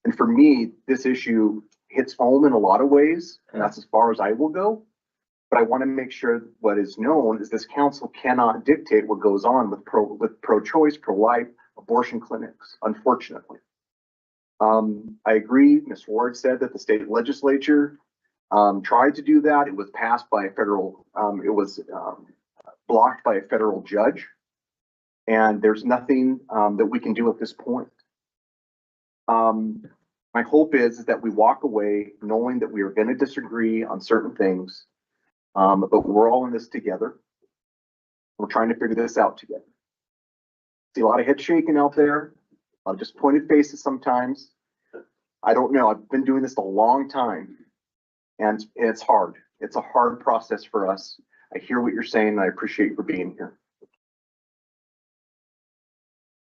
And for me, this issue hits home in a lot of ways, and that's as far as I will go. But I want to make sure what is known is this council cannot dictate what goes on with pro-choice, pro-life, abortion clinics, unfortunately. I agree. Ms. Ward said that the state legislature tried to do that. It was passed by a federal, blocked by a federal judge. And there's nothing that we can do at this point. My hope is that we walk away knowing that we are going to disagree on certain things, but we're all in this together. We're trying to figure this out together. See a lot of head shaking out there, a lot of disappointed faces sometimes. I don't know. I've been doing this a long time, and it's hard. It's a hard process for us. I hear what you're saying, and I appreciate you for being here.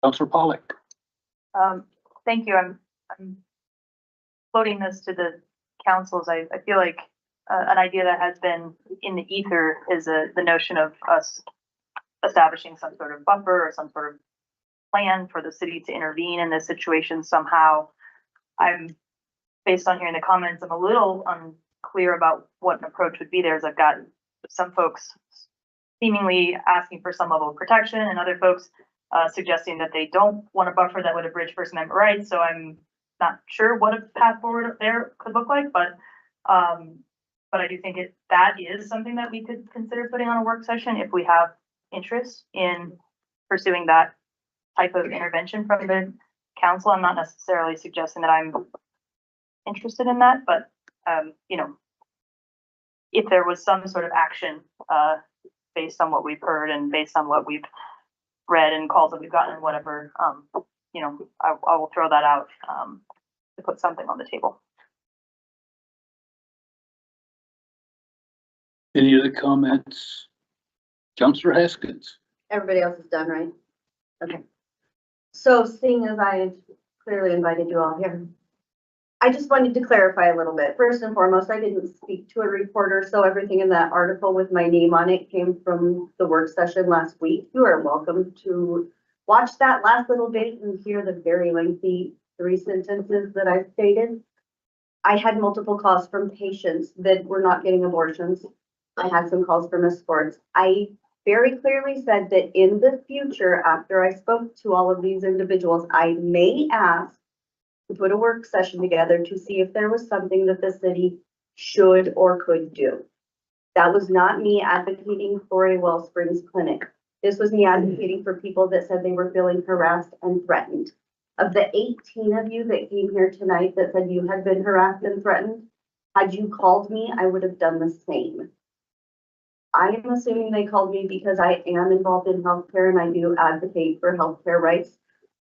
Councilor Pollack. Thank you. I'm floating this to the councils. I feel like an idea that has been in the ether is the notion of us establishing some sort of buffer or some sort of plan for the city to intervene in this situation somehow. Based on hearing the comments, I'm a little unclear about what an approach would be there, as I've got some folks seemingly asking for some level of protection and other folks suggesting that they don't want a buffer that would abridge First Amendment rights. So I'm not sure what a path forward there could look like, but But I do think that is something that we could consider putting on a work session if we have interest in pursuing that type of intervention from the council. I'm not necessarily suggesting that I'm interested in that, but, you know, if there was some sort of action, based on what we've heard and based on what we've read and calls that we've gotten and whatever, you know, I will throw that out, to put something on the table. Any other comments? Counselor Haskins. Everybody else is done, right? Okay. So seeing as I clearly invited you all here, I just wanted to clarify a little bit. First and foremost, I didn't speak to a reporter, so everything in that article with my name on it came from the work session last week. You are welcome to watch that last little bit and hear the very lengthy 3 sentences that I stated. I had multiple calls from patients that were not getting abortions. I had some calls from escorts. I very clearly said that in the future, after I spoke to all of these individuals, I may ask to put a work session together to see if there was something that the city should or could do. That was not me advocating for a Wellsprings clinic. This was me advocating for people that said they were feeling harassed and threatened. Of the 18 of you that came here tonight that said you had been harassed and threatened, had you called me, I would have done the same. I am assuming they called me because I am involved in healthcare and I do advocate for healthcare rights.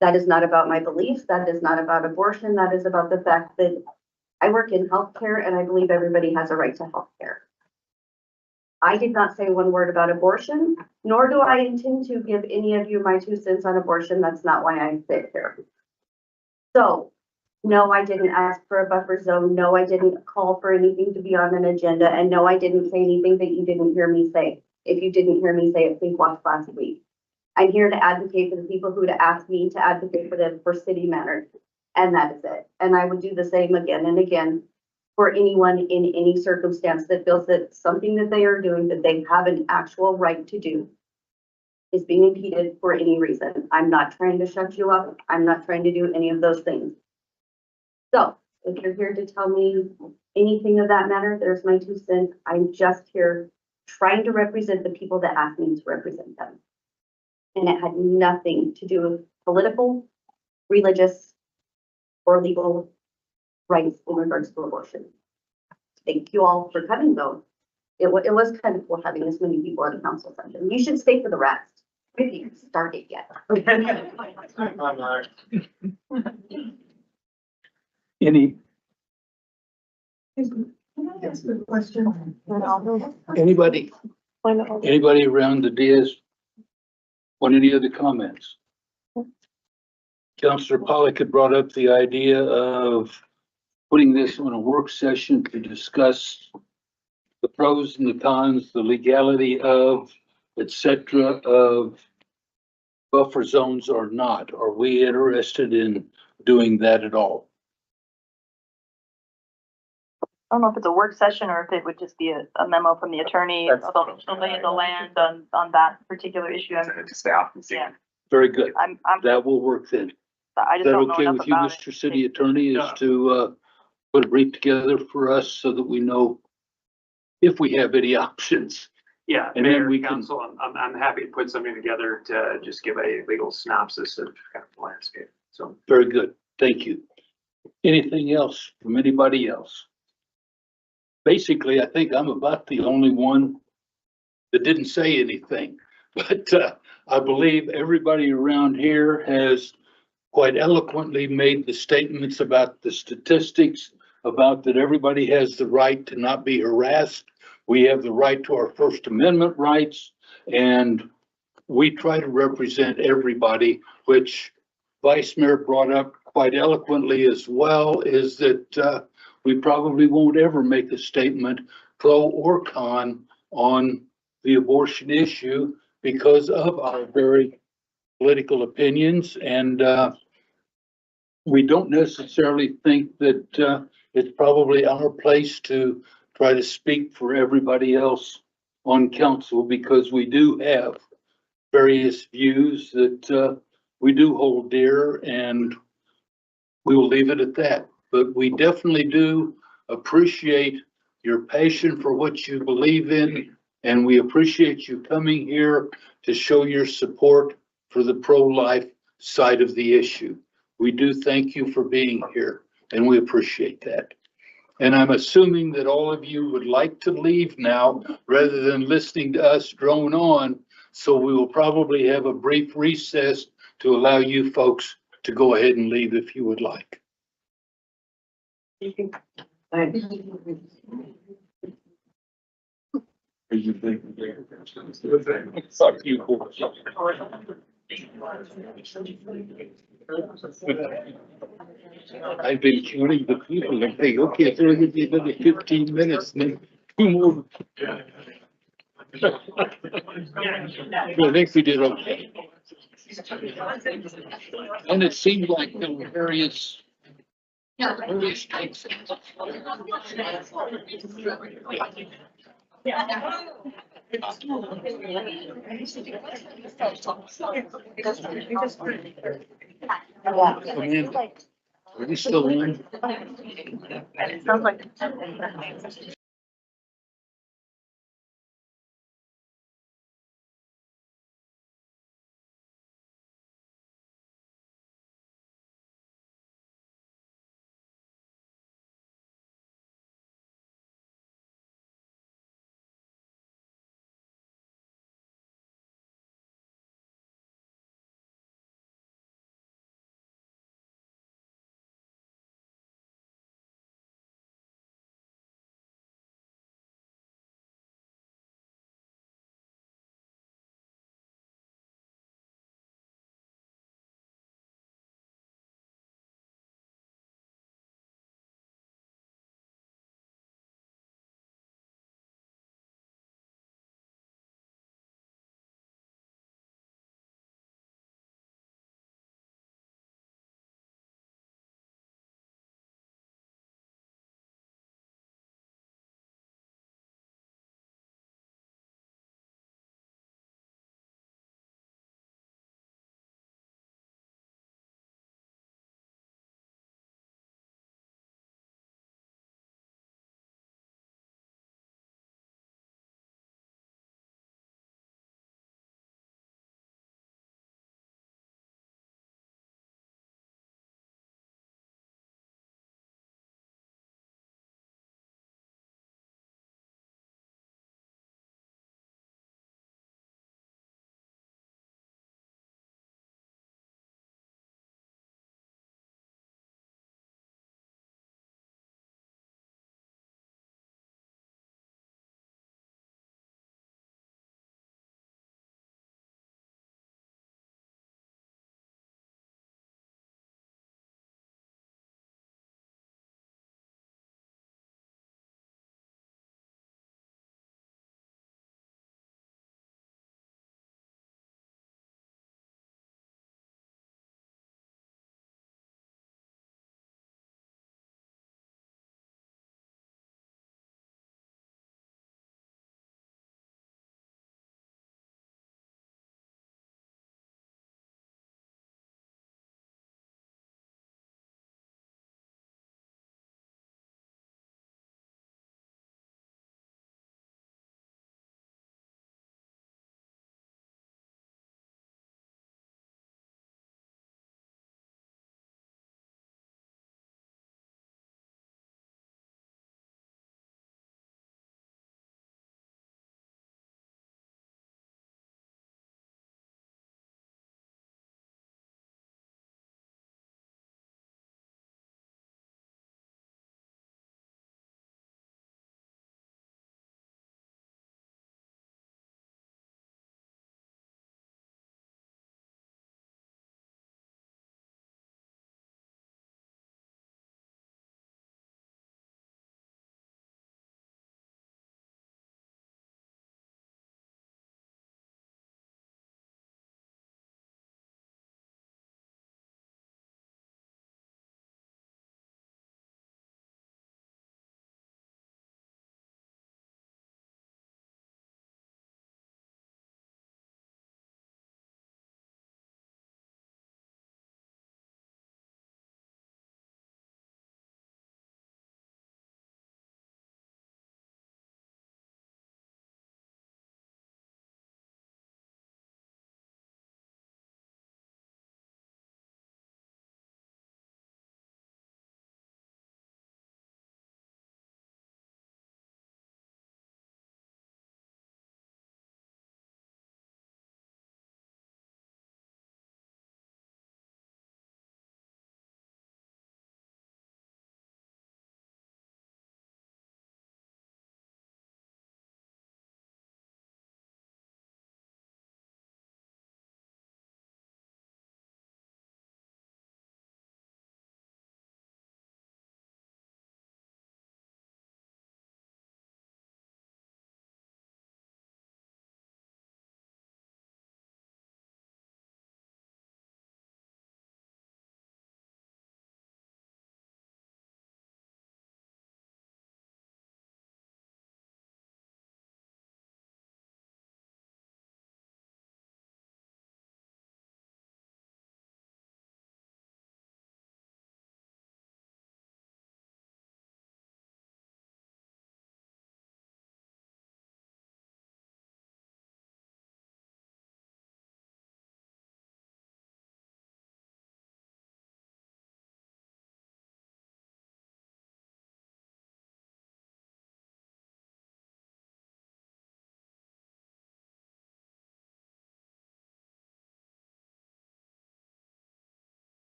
That is not about my beliefs. That is not about abortion. That is about the fact that I work in healthcare and I believe everybody has a right to healthcare. I did not say one word about abortion, nor do I intend to give any of you my 2 cents on abortion. That's not why I sit here. So, no, I didn't ask for a buffer zone. No, I didn't call for anything to be on an agenda. And no, I didn't say anything that you didn't hear me say. If you didn't hear me say it, please watch last week. I'm here to advocate for the people who to ask me to advocate for them for city matters. And that is it. And I would do the same again and again for anyone in any circumstance that feels that something that they are doing that they have an actual right to do is being impeded for any reason. I'm not trying to shut you up. I'm not trying to do any of those things. So if you're here to tell me anything of that matter, there's my 2 cents. I'm just here trying to represent the people that asked me to represent them. And it had nothing to do with political, religious, or legal rights in regards to abortion. Thank you all for coming, though. It was kind of cool having this many people at a council session. You should stay for the rest. We haven't even started yet. Any, anybody around the dais want any other comments? Councillor Pollock had brought up the idea of putting this on a work session to discuss the pros and the cons, the legality of, et cetera, of buffer zones or not. Are we interested in doing that at all? I don't know if it's a work session or if it would just be a memo from the attorney about the lay of the land on that particular issue. Yeah. Very good. I'm, That will work then. I Is just that don't know okay enough with you, about Mr. City Attorney, is to put a brief together for us so that we know if we have any options? Yeah, And then Mayor, we can- Council, I'm happy to put something together to just give a legal synopsis of kind of the landscape, so. Very good. Thank you. Anything else from anybody else? Basically, I think I'm about the only one that didn't say anything, but I believe everybody around here has quite eloquently made the statements about the statistics, about that everybody has the right to not be harassed. We have the right to our First Amendment rights, and we try to represent everybody, which Vice Mayor brought up quite eloquently as well, is that we probably won't ever make a statement pro or con on the abortion issue because of our very political opinions. And we don't necessarily think that it's probably our place to try to speak for everybody else on council, because we do have various views that we do hold dear, and we will leave it at that. But we definitely do appreciate your passion for what you believe in, and we appreciate you coming here to show your support for the pro-life side of the issue. We do thank you for being here, and we appreciate that. And I'm assuming that all of you would like to leave now rather than listening to us drone on. So we will probably have a brief recess to allow you folks to go ahead and leave if you would like. Fuck you. I've been counting the people and think, okay, it's only gonna be another 15 minutes and then 2 more. I think we did okay. And it seemed like there were various takes. Amanda, are you still on? Sounds like.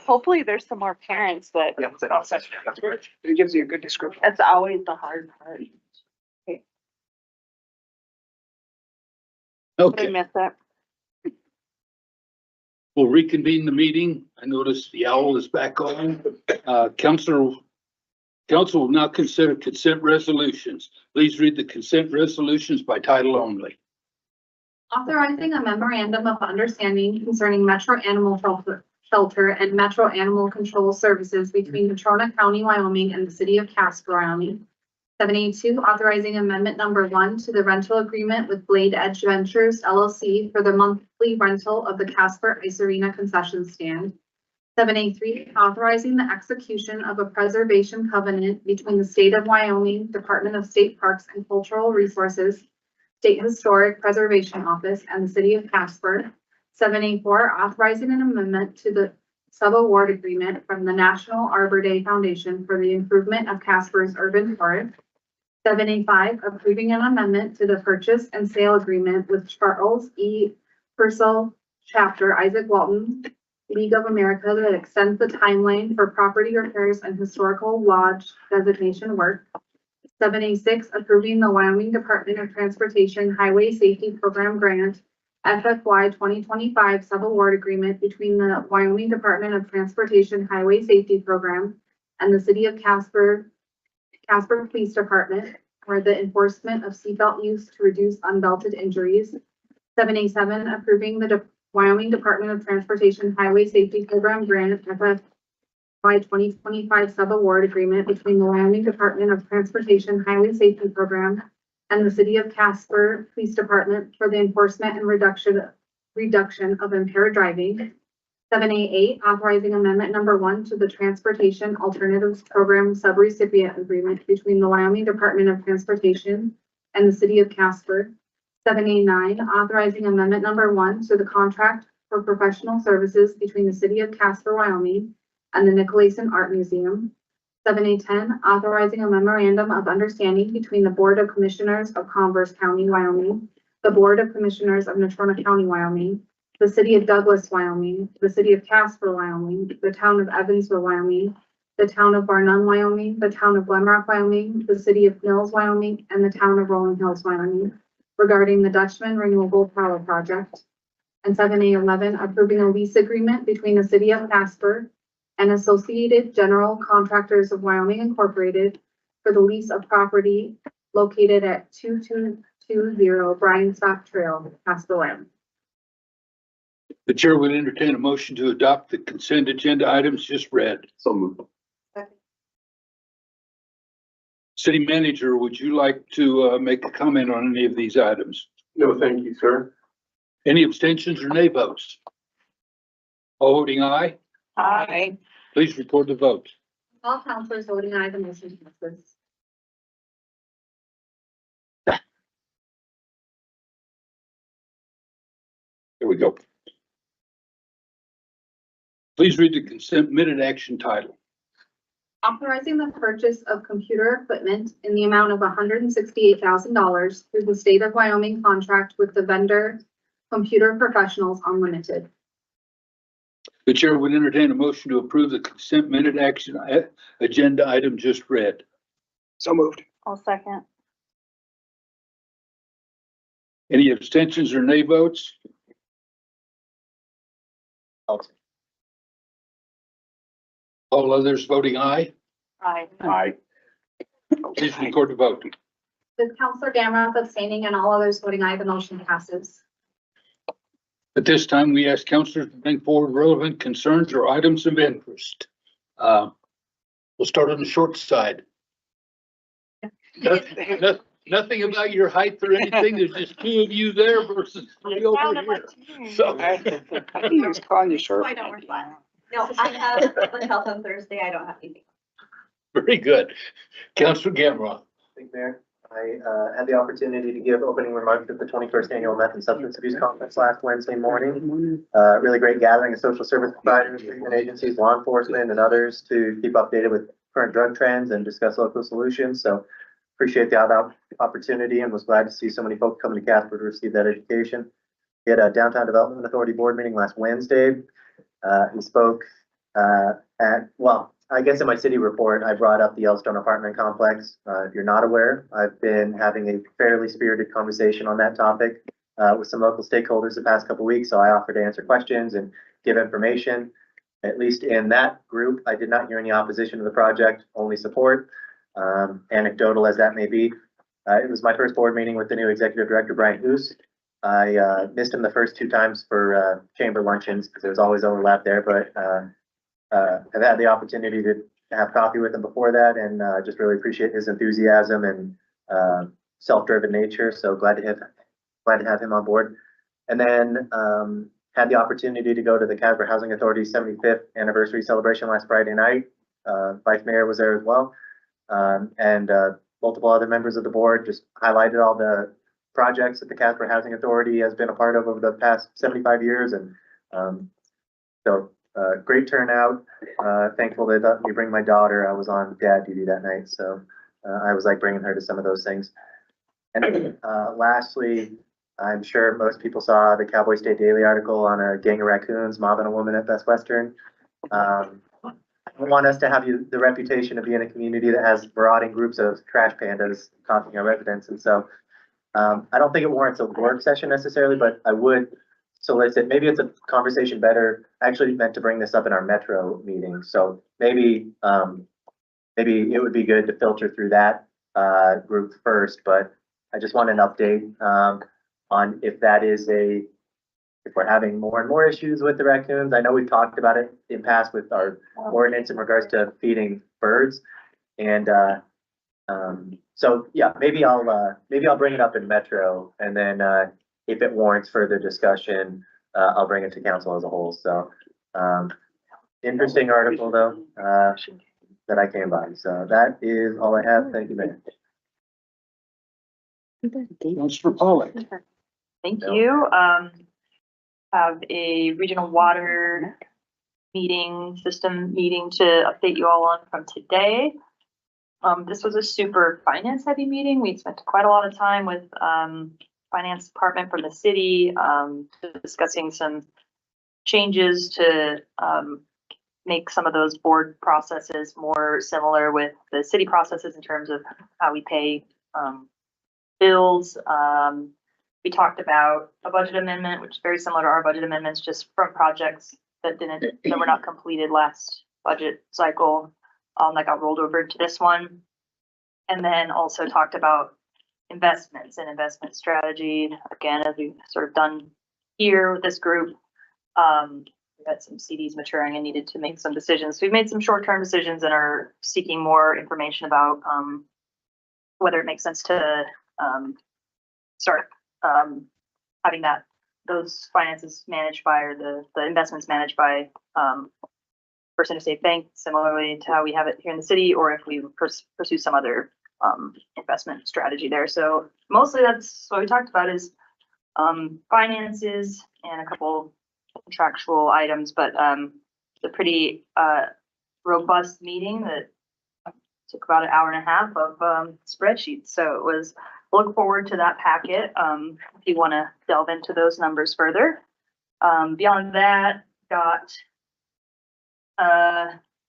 Hopefully there's some more parents that. Yeah, it gives you a good description. That's always the hard part. Did I Okay, miss that? we'll reconvene the meeting. I notice the owl is back on. Council will now consider consent resolutions. Please read the consent resolutions by title only. Authorizing a memorandum of understanding concerning Metro Animal Shelter and Metro Animal Control Services between Natrona County, Wyoming and the city of Casper, Wyoming. 782, authorizing amendment number 1 to the rental agreement with Blade Edge Ventures LLC for the monthly rental of the Casper Ice Arena concession stand. 783, authorizing the execution of a preservation covenant between the state of Wyoming, Department of State Parks and Cultural Resources, State Historic Preservation Office, and the city of Casper. 784, authorizing an amendment to the sub-award agreement from the National Arbor Day Foundation for the improvement of Casper's urban forest. 785, approving an amendment to the purchase and sale agreement with Charles E. Purcell Chapter Isaac Walton League of America that extends the timeline for property repairs and historical lodge designation work. 786, approving the Wyoming Department of Transportation Highway Safety Program Grant FFY 2025 sub-award agreement between the Wyoming Department of Transportation Highway Safety Program and the city of Casper Police Department for the enforcement of seatbelt use to reduce unbelted injuries. 787, approving the Wyoming Department of Transportation Highway Safety Program Grant FFY 2025 sub-award agreement between the Wyoming Department of Transportation Highway Safety Program and the city of Casper Police Department for the enforcement and reduction of impaired driving. 788, authorizing amendment number 1 to the Transportation Alternatives Program subrecipient agreement between the Wyoming Department of Transportation and the city of Casper. 789, authorizing amendment number 1 to the contract for professional services between the city of Casper, Wyoming and the Nicolason Art Museum. 710, authorizing a memorandum of understanding between the Board of Commissioners of Converse County, Wyoming, the Board of Commissioners of Natrona County, Wyoming, the city of Douglas, Wyoming, the city of Casper, Wyoming, the town of Evansville, Wyoming, the town of Barnum, Wyoming, the town of Glenrock, Wyoming, the city of Mills, Wyoming, and the town of Rolling Hills, Wyoming, regarding the Dutchman Renewable Power Project. And 7A11, approving a lease agreement between the city of Casper and Associated General Contractors of Wyoming Incorporated for the lease of property located at 2220 Bryan Stock Trail, Casper, Wyoming. The chair will entertain a motion to adopt the consent agenda items just read. So moved. City manager, would you like to make a comment on any of these items? No, thank you, sir. Any abstentions or nay votes? All voting aye. Aye. Please record the vote. All councilors voting aye, the motion passes. Here we go. Please read the consent minute action title. Authorizing the purchase of computer equipment in the amount of $168,000 through the state of Wyoming contract with the vendor Computer Professionals Unlimited. The chair would entertain a motion to approve the consent minute action agenda item just read. So moved. I'll second. Any abstentions or nay votes? All others voting aye. Aye. Aye. Please record the vote. With Counselor Gamroth abstaining and all others voting aye, the motion passes. At this time, we ask councilors to bring forward relevant concerns or items of interest. We'll start on the short side. Nothing about your height or anything. There's just two of you there versus three over here. So I think he was calling you short. I don't wear glasses. No, I have public health on Thursday. I don't have anything. very good. Councilor Gamroth. Thank you, Mayor. I had the opportunity to give opening remarks at the 21st Annual Meth and Substance Abuse Conference last Wednesday morning. Really great gathering of social service providers, treatment agencies, law enforcement, and others to keep updated with current drug trends and discuss local solutions. So appreciate the opportunity and was glad to see so many folks coming to Casper to receive that education. We had a Downtown Development Authority board meeting last Wednesday. He spoke, well, I guess in my city report, I brought up the Yellowstone apartment complex. If you're not aware, I've been having a fairly spirited conversation on that topic with some local stakeholders the past couple of weeks. So I offered to answer questions and give information. At least in that group, I did not hear any opposition to the project, only support. Anecdotal as that may be, it was my first board meeting with the new executive director, Brian Hoos. I missed him the first 2 times for chamber luncheons because there was always overlap there, but I've had the opportunity to have coffee with him before that, and just really appreciate his enthusiasm and self-driven nature. So glad to have him on board. And then had the opportunity to go to the Casper Housing Authority's 75th anniversary celebration last Friday night. Vice Mayor was there as well, and multiple other members of the board just highlighted all the projects that the Casper Housing Authority has been a part of over the past 75 years. And so great turnout. Thankful they let me bring my daughter. I was on dad duty that night, so I was like bringing her to some of those things. And lastly, I'm sure most people saw the Cowboy State Daily article on a gang of raccoons mobbing a woman at Best Western. I want us to have the reputation of being a community that has marauding groups of trash pandas taunting our residents. And so I don't think it warrants a work session necessarily, but I would solicit, maybe it's a conversation better. I actually meant to bring this up in our Metro meeting. So maybe it would be good to filter through that group first, but I just want an update on if that is if we're having more and more issues with the raccoons. I know we've talked about it in past with our ordinance in regards to feeding birds. And so yeah, maybe I'll bring it up in Metro, and then if it warrants further discussion, I'll bring it to council as a whole. So interesting article though, that I came by. So that is all I have. Thank you, Mayor. Mr. Pollock. Thank you. Have a regional water system meeting to update you all on from today. This was a super finance heavy meeting. We spent quite a lot of time with finance department from the city, discussing some changes to make some of those board processes more similar with the city processes in terms of how we pay bills. We talked about a budget amendment, which is very similar to our budget amendments, just from projects that were not completed last budget cycle, that got rolled over to this one. And then also talked about investments and investment strategy. Again, as we've sort of done here with this group, we had some CDs maturing and needed to make some decisions. So we've made some short-term decisions and are seeking more information about whether it makes sense to start having those finances managed by, or the investments managed by First Interstate Bank, similarly to how we have it here in the city, or if we pursue some other investment strategy there. So mostly that's what we talked about, is finances and a couple contractual items, but it's a pretty robust meeting that took about an hour and a half of spreadsheets. So it was, look forward to that packet if you want to delve into those numbers further. Beyond that, got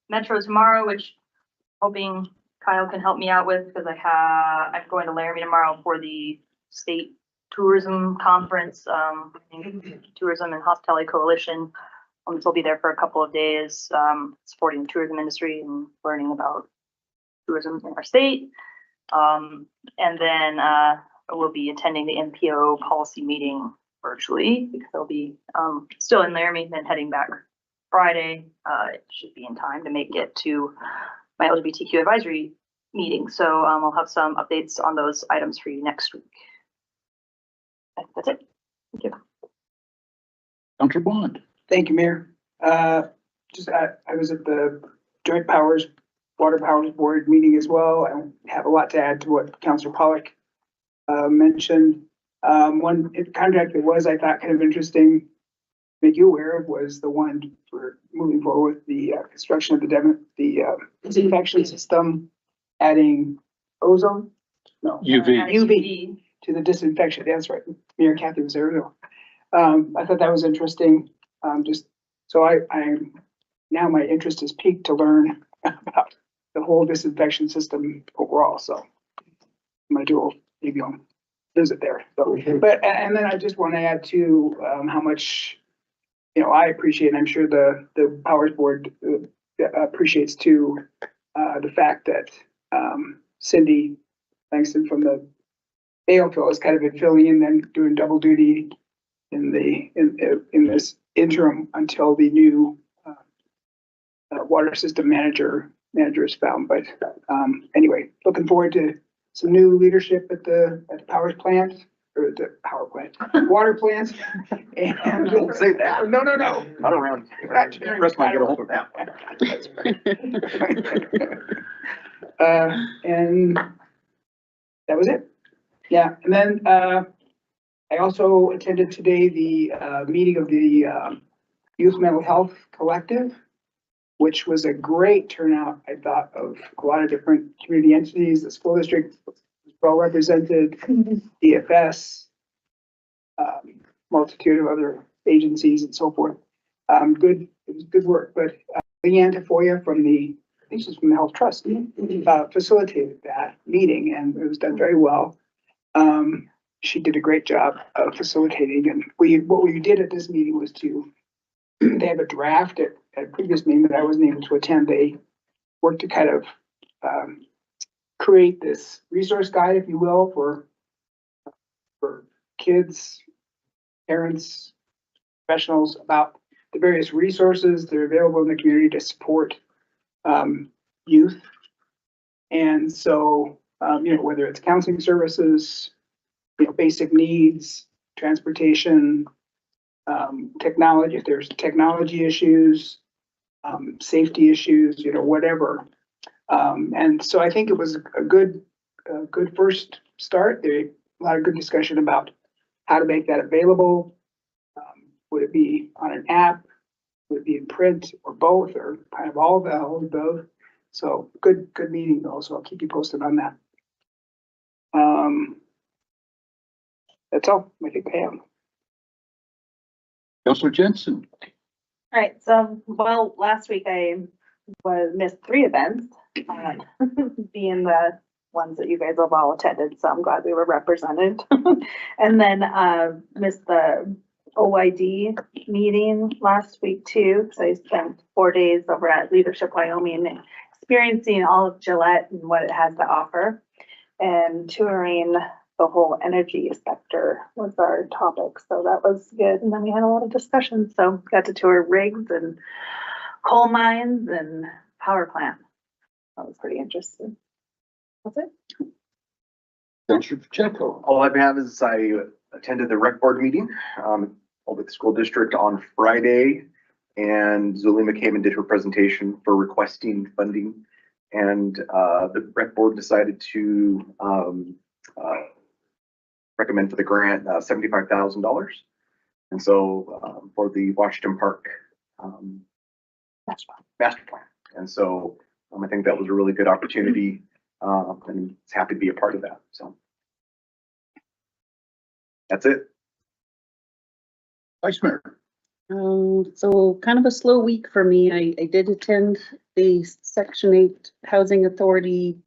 Metro tomorrow, which I'm hoping Kyle can help me out with, because I'm going to Laramie tomorrow for the state tourism conference, Tourism and Hospitality Coalition. So I'll be there for a couple of days, supporting the tourism industry and learning about tourism in our state. And then we'll be attending the NPO policy meeting virtually, because I'll be still in Laramie, then heading back Friday. It should be in time to make it to my LGBTQ advisory meeting. So I'll have some updates on those items for you next week. That's it. Thank you. Councilor Bond. Thank you, Mayor. I was at the Joint Powers Water Powers Board meeting as well. I don't have a lot to add to what Councilor Pollock mentioned. One contract that was, I thought, kind of interesting to make you aware of was the one for moving forward with the construction of the disinfection system, adding ozone, no, UV to the disinfection. That's right. Mayor Kathy was there. I thought that was interesting. Just So now my interest is piqued to learn about the whole disinfection system overall, so I'm gonna do maybe I'll visit there. So, but, and then I just want to add to, how much, I appreciate, and I'm sure the Powers Board appreciates too, the fact that, Cindy Langston from the AOPL has kind of been filling in and doing double duty in this interim until the new water system manager is found. But anyway, looking forward to some new leadership at the power plant, or the power plant, water plant. And Don't say that. No. Not around. Chris might get a hold of that one. And that was it. Yeah, and then I also attended today the meeting of the Youth Mental Health Collective, which was a great turnout, I thought, of a lot of different community entities. The school district was well represented, DFS, multitude of other agencies and so forth. It was good work, but Leanne Tafoya from I think she's from the Health Trust, facilitated that meeting, and it was done very well. She did a great job of facilitating, and what we did at this meeting was they have a draft at a previous meeting that I wasn't able to attend. They worked to kind of create this resource guide, if you will, for kids, parents, professionals, about the various resources that are available in the community to support youth. And so, whether it's counseling services, basic needs, transportation, technology, if there's technology issues, safety issues, whatever. And so I think it was a good first start. There a lot of good discussion about how to make that available. Would it be on an app? Would it be in print, or both, or kind of all of both? So good meeting though. So I'll keep you posted on that. That's all I think I have. Councilor Jensen. All right, so, well, last week I missed 3 events, being the ones that you guys have all attended, so I'm glad we were represented. And then missed the OID meeting last week too, because I spent 4 days over at Leadership Wyoming experiencing all of Gillette and what it has to offer, and touring the whole energy sector was our topic. So that was good. And then we had a lot of discussion. So got to tour rigs and coal mines and power plant. That was pretty interesting. That's it. Councilor Pacheco. All I have is I attended the rec board meeting with the school district on Friday, and Zulima came and did her presentation for requesting funding, and the rec board decided to recommend for the grant $75,000, and so for the Washington Park master plan. And so I think that was a really good opportunity, and it's happy to be a part of that. So that's it. Vice Mayor. So kind of a slow week for me. I did attend the Section 8 Housing Authority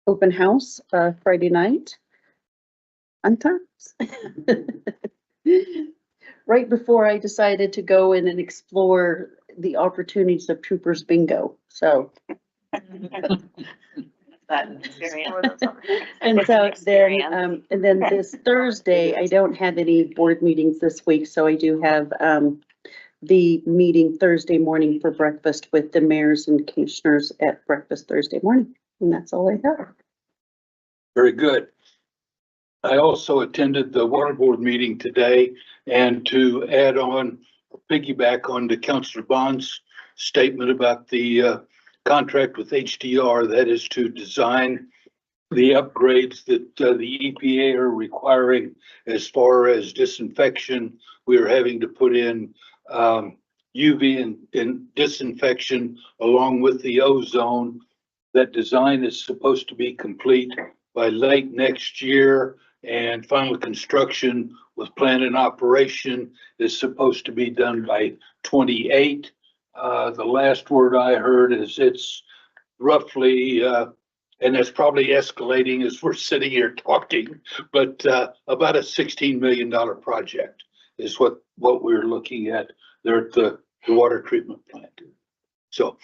open house Friday night. On times. Right before I decided to go in and explore the opportunities of Troopers Bingo. So. And so then, and then this Thursday, I don't have any board meetings this week, so I do have the meeting Thursday morning for breakfast with the mayors and commissioners at breakfast Thursday morning, and that's all I have. Very good. I also attended the water board meeting today, and to add on, piggyback on to Councilor Bond's statement about the contract with HDR, that is to design the upgrades that the EPA are requiring as far as disinfection. We are having to put in UV and disinfection along with the ozone. That design is supposed to be complete by late next year, and final construction with plan and operation is supposed to be done by 28. The last word I heard is it's roughly, and it's probably escalating as we're sitting here talking, but about a $16 million project is what we're looking at there at the water treatment plant. So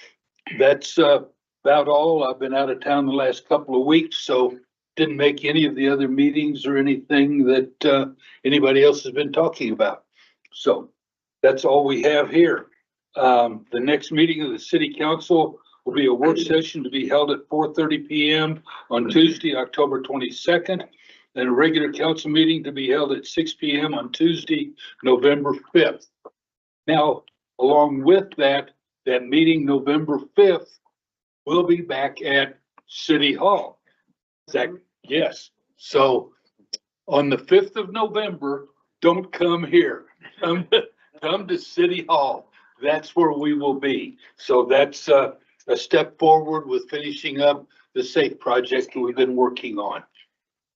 that's about all. I've been out of town the last couple of weeks, so didn't make any of the other meetings or anything that anybody else has been talking about. So that's all we have here. The next meeting of the city council will be a work session to be held at 4:30 p.m. on Tuesday, October 22nd, and a regular council meeting to be held at 6 p.m. on Tuesday, November 5th. Now, along with that meeting, November 5th, we'll be back at City Hall. Yes. So on the 5th of November, don't come here. Come to City Hall. That's where we will be. So that's a step forward with finishing up the SAFE project that we've been working on.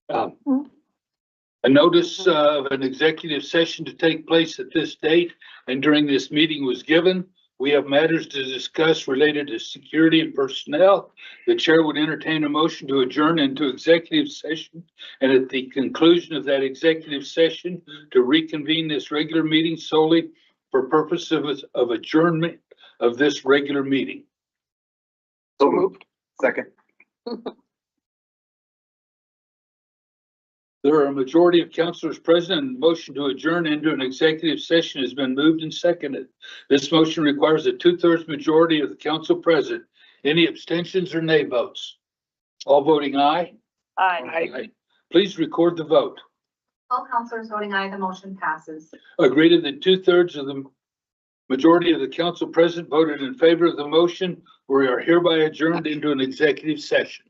A notice of an executive session to take place at this date and during this meeting was given. We have matters to discuss related to security and personnel. The chair would entertain a motion to adjourn into executive session, and at the conclusion of that executive session to reconvene this regular meeting solely for purposes of adjournment of this regular meeting. So moved. Second. There are a majority of councilors present, and the motion to adjourn into an executive session has been moved and seconded. This motion requires a 2/3 majority of the council present. Any abstentions or nay votes? All voting aye? Aye. Please record the vote. All councilors voting aye, the motion passes. Agreed that 2/3 of the majority of the council present voted in favor of the motion. We are hereby adjourned into an executive session.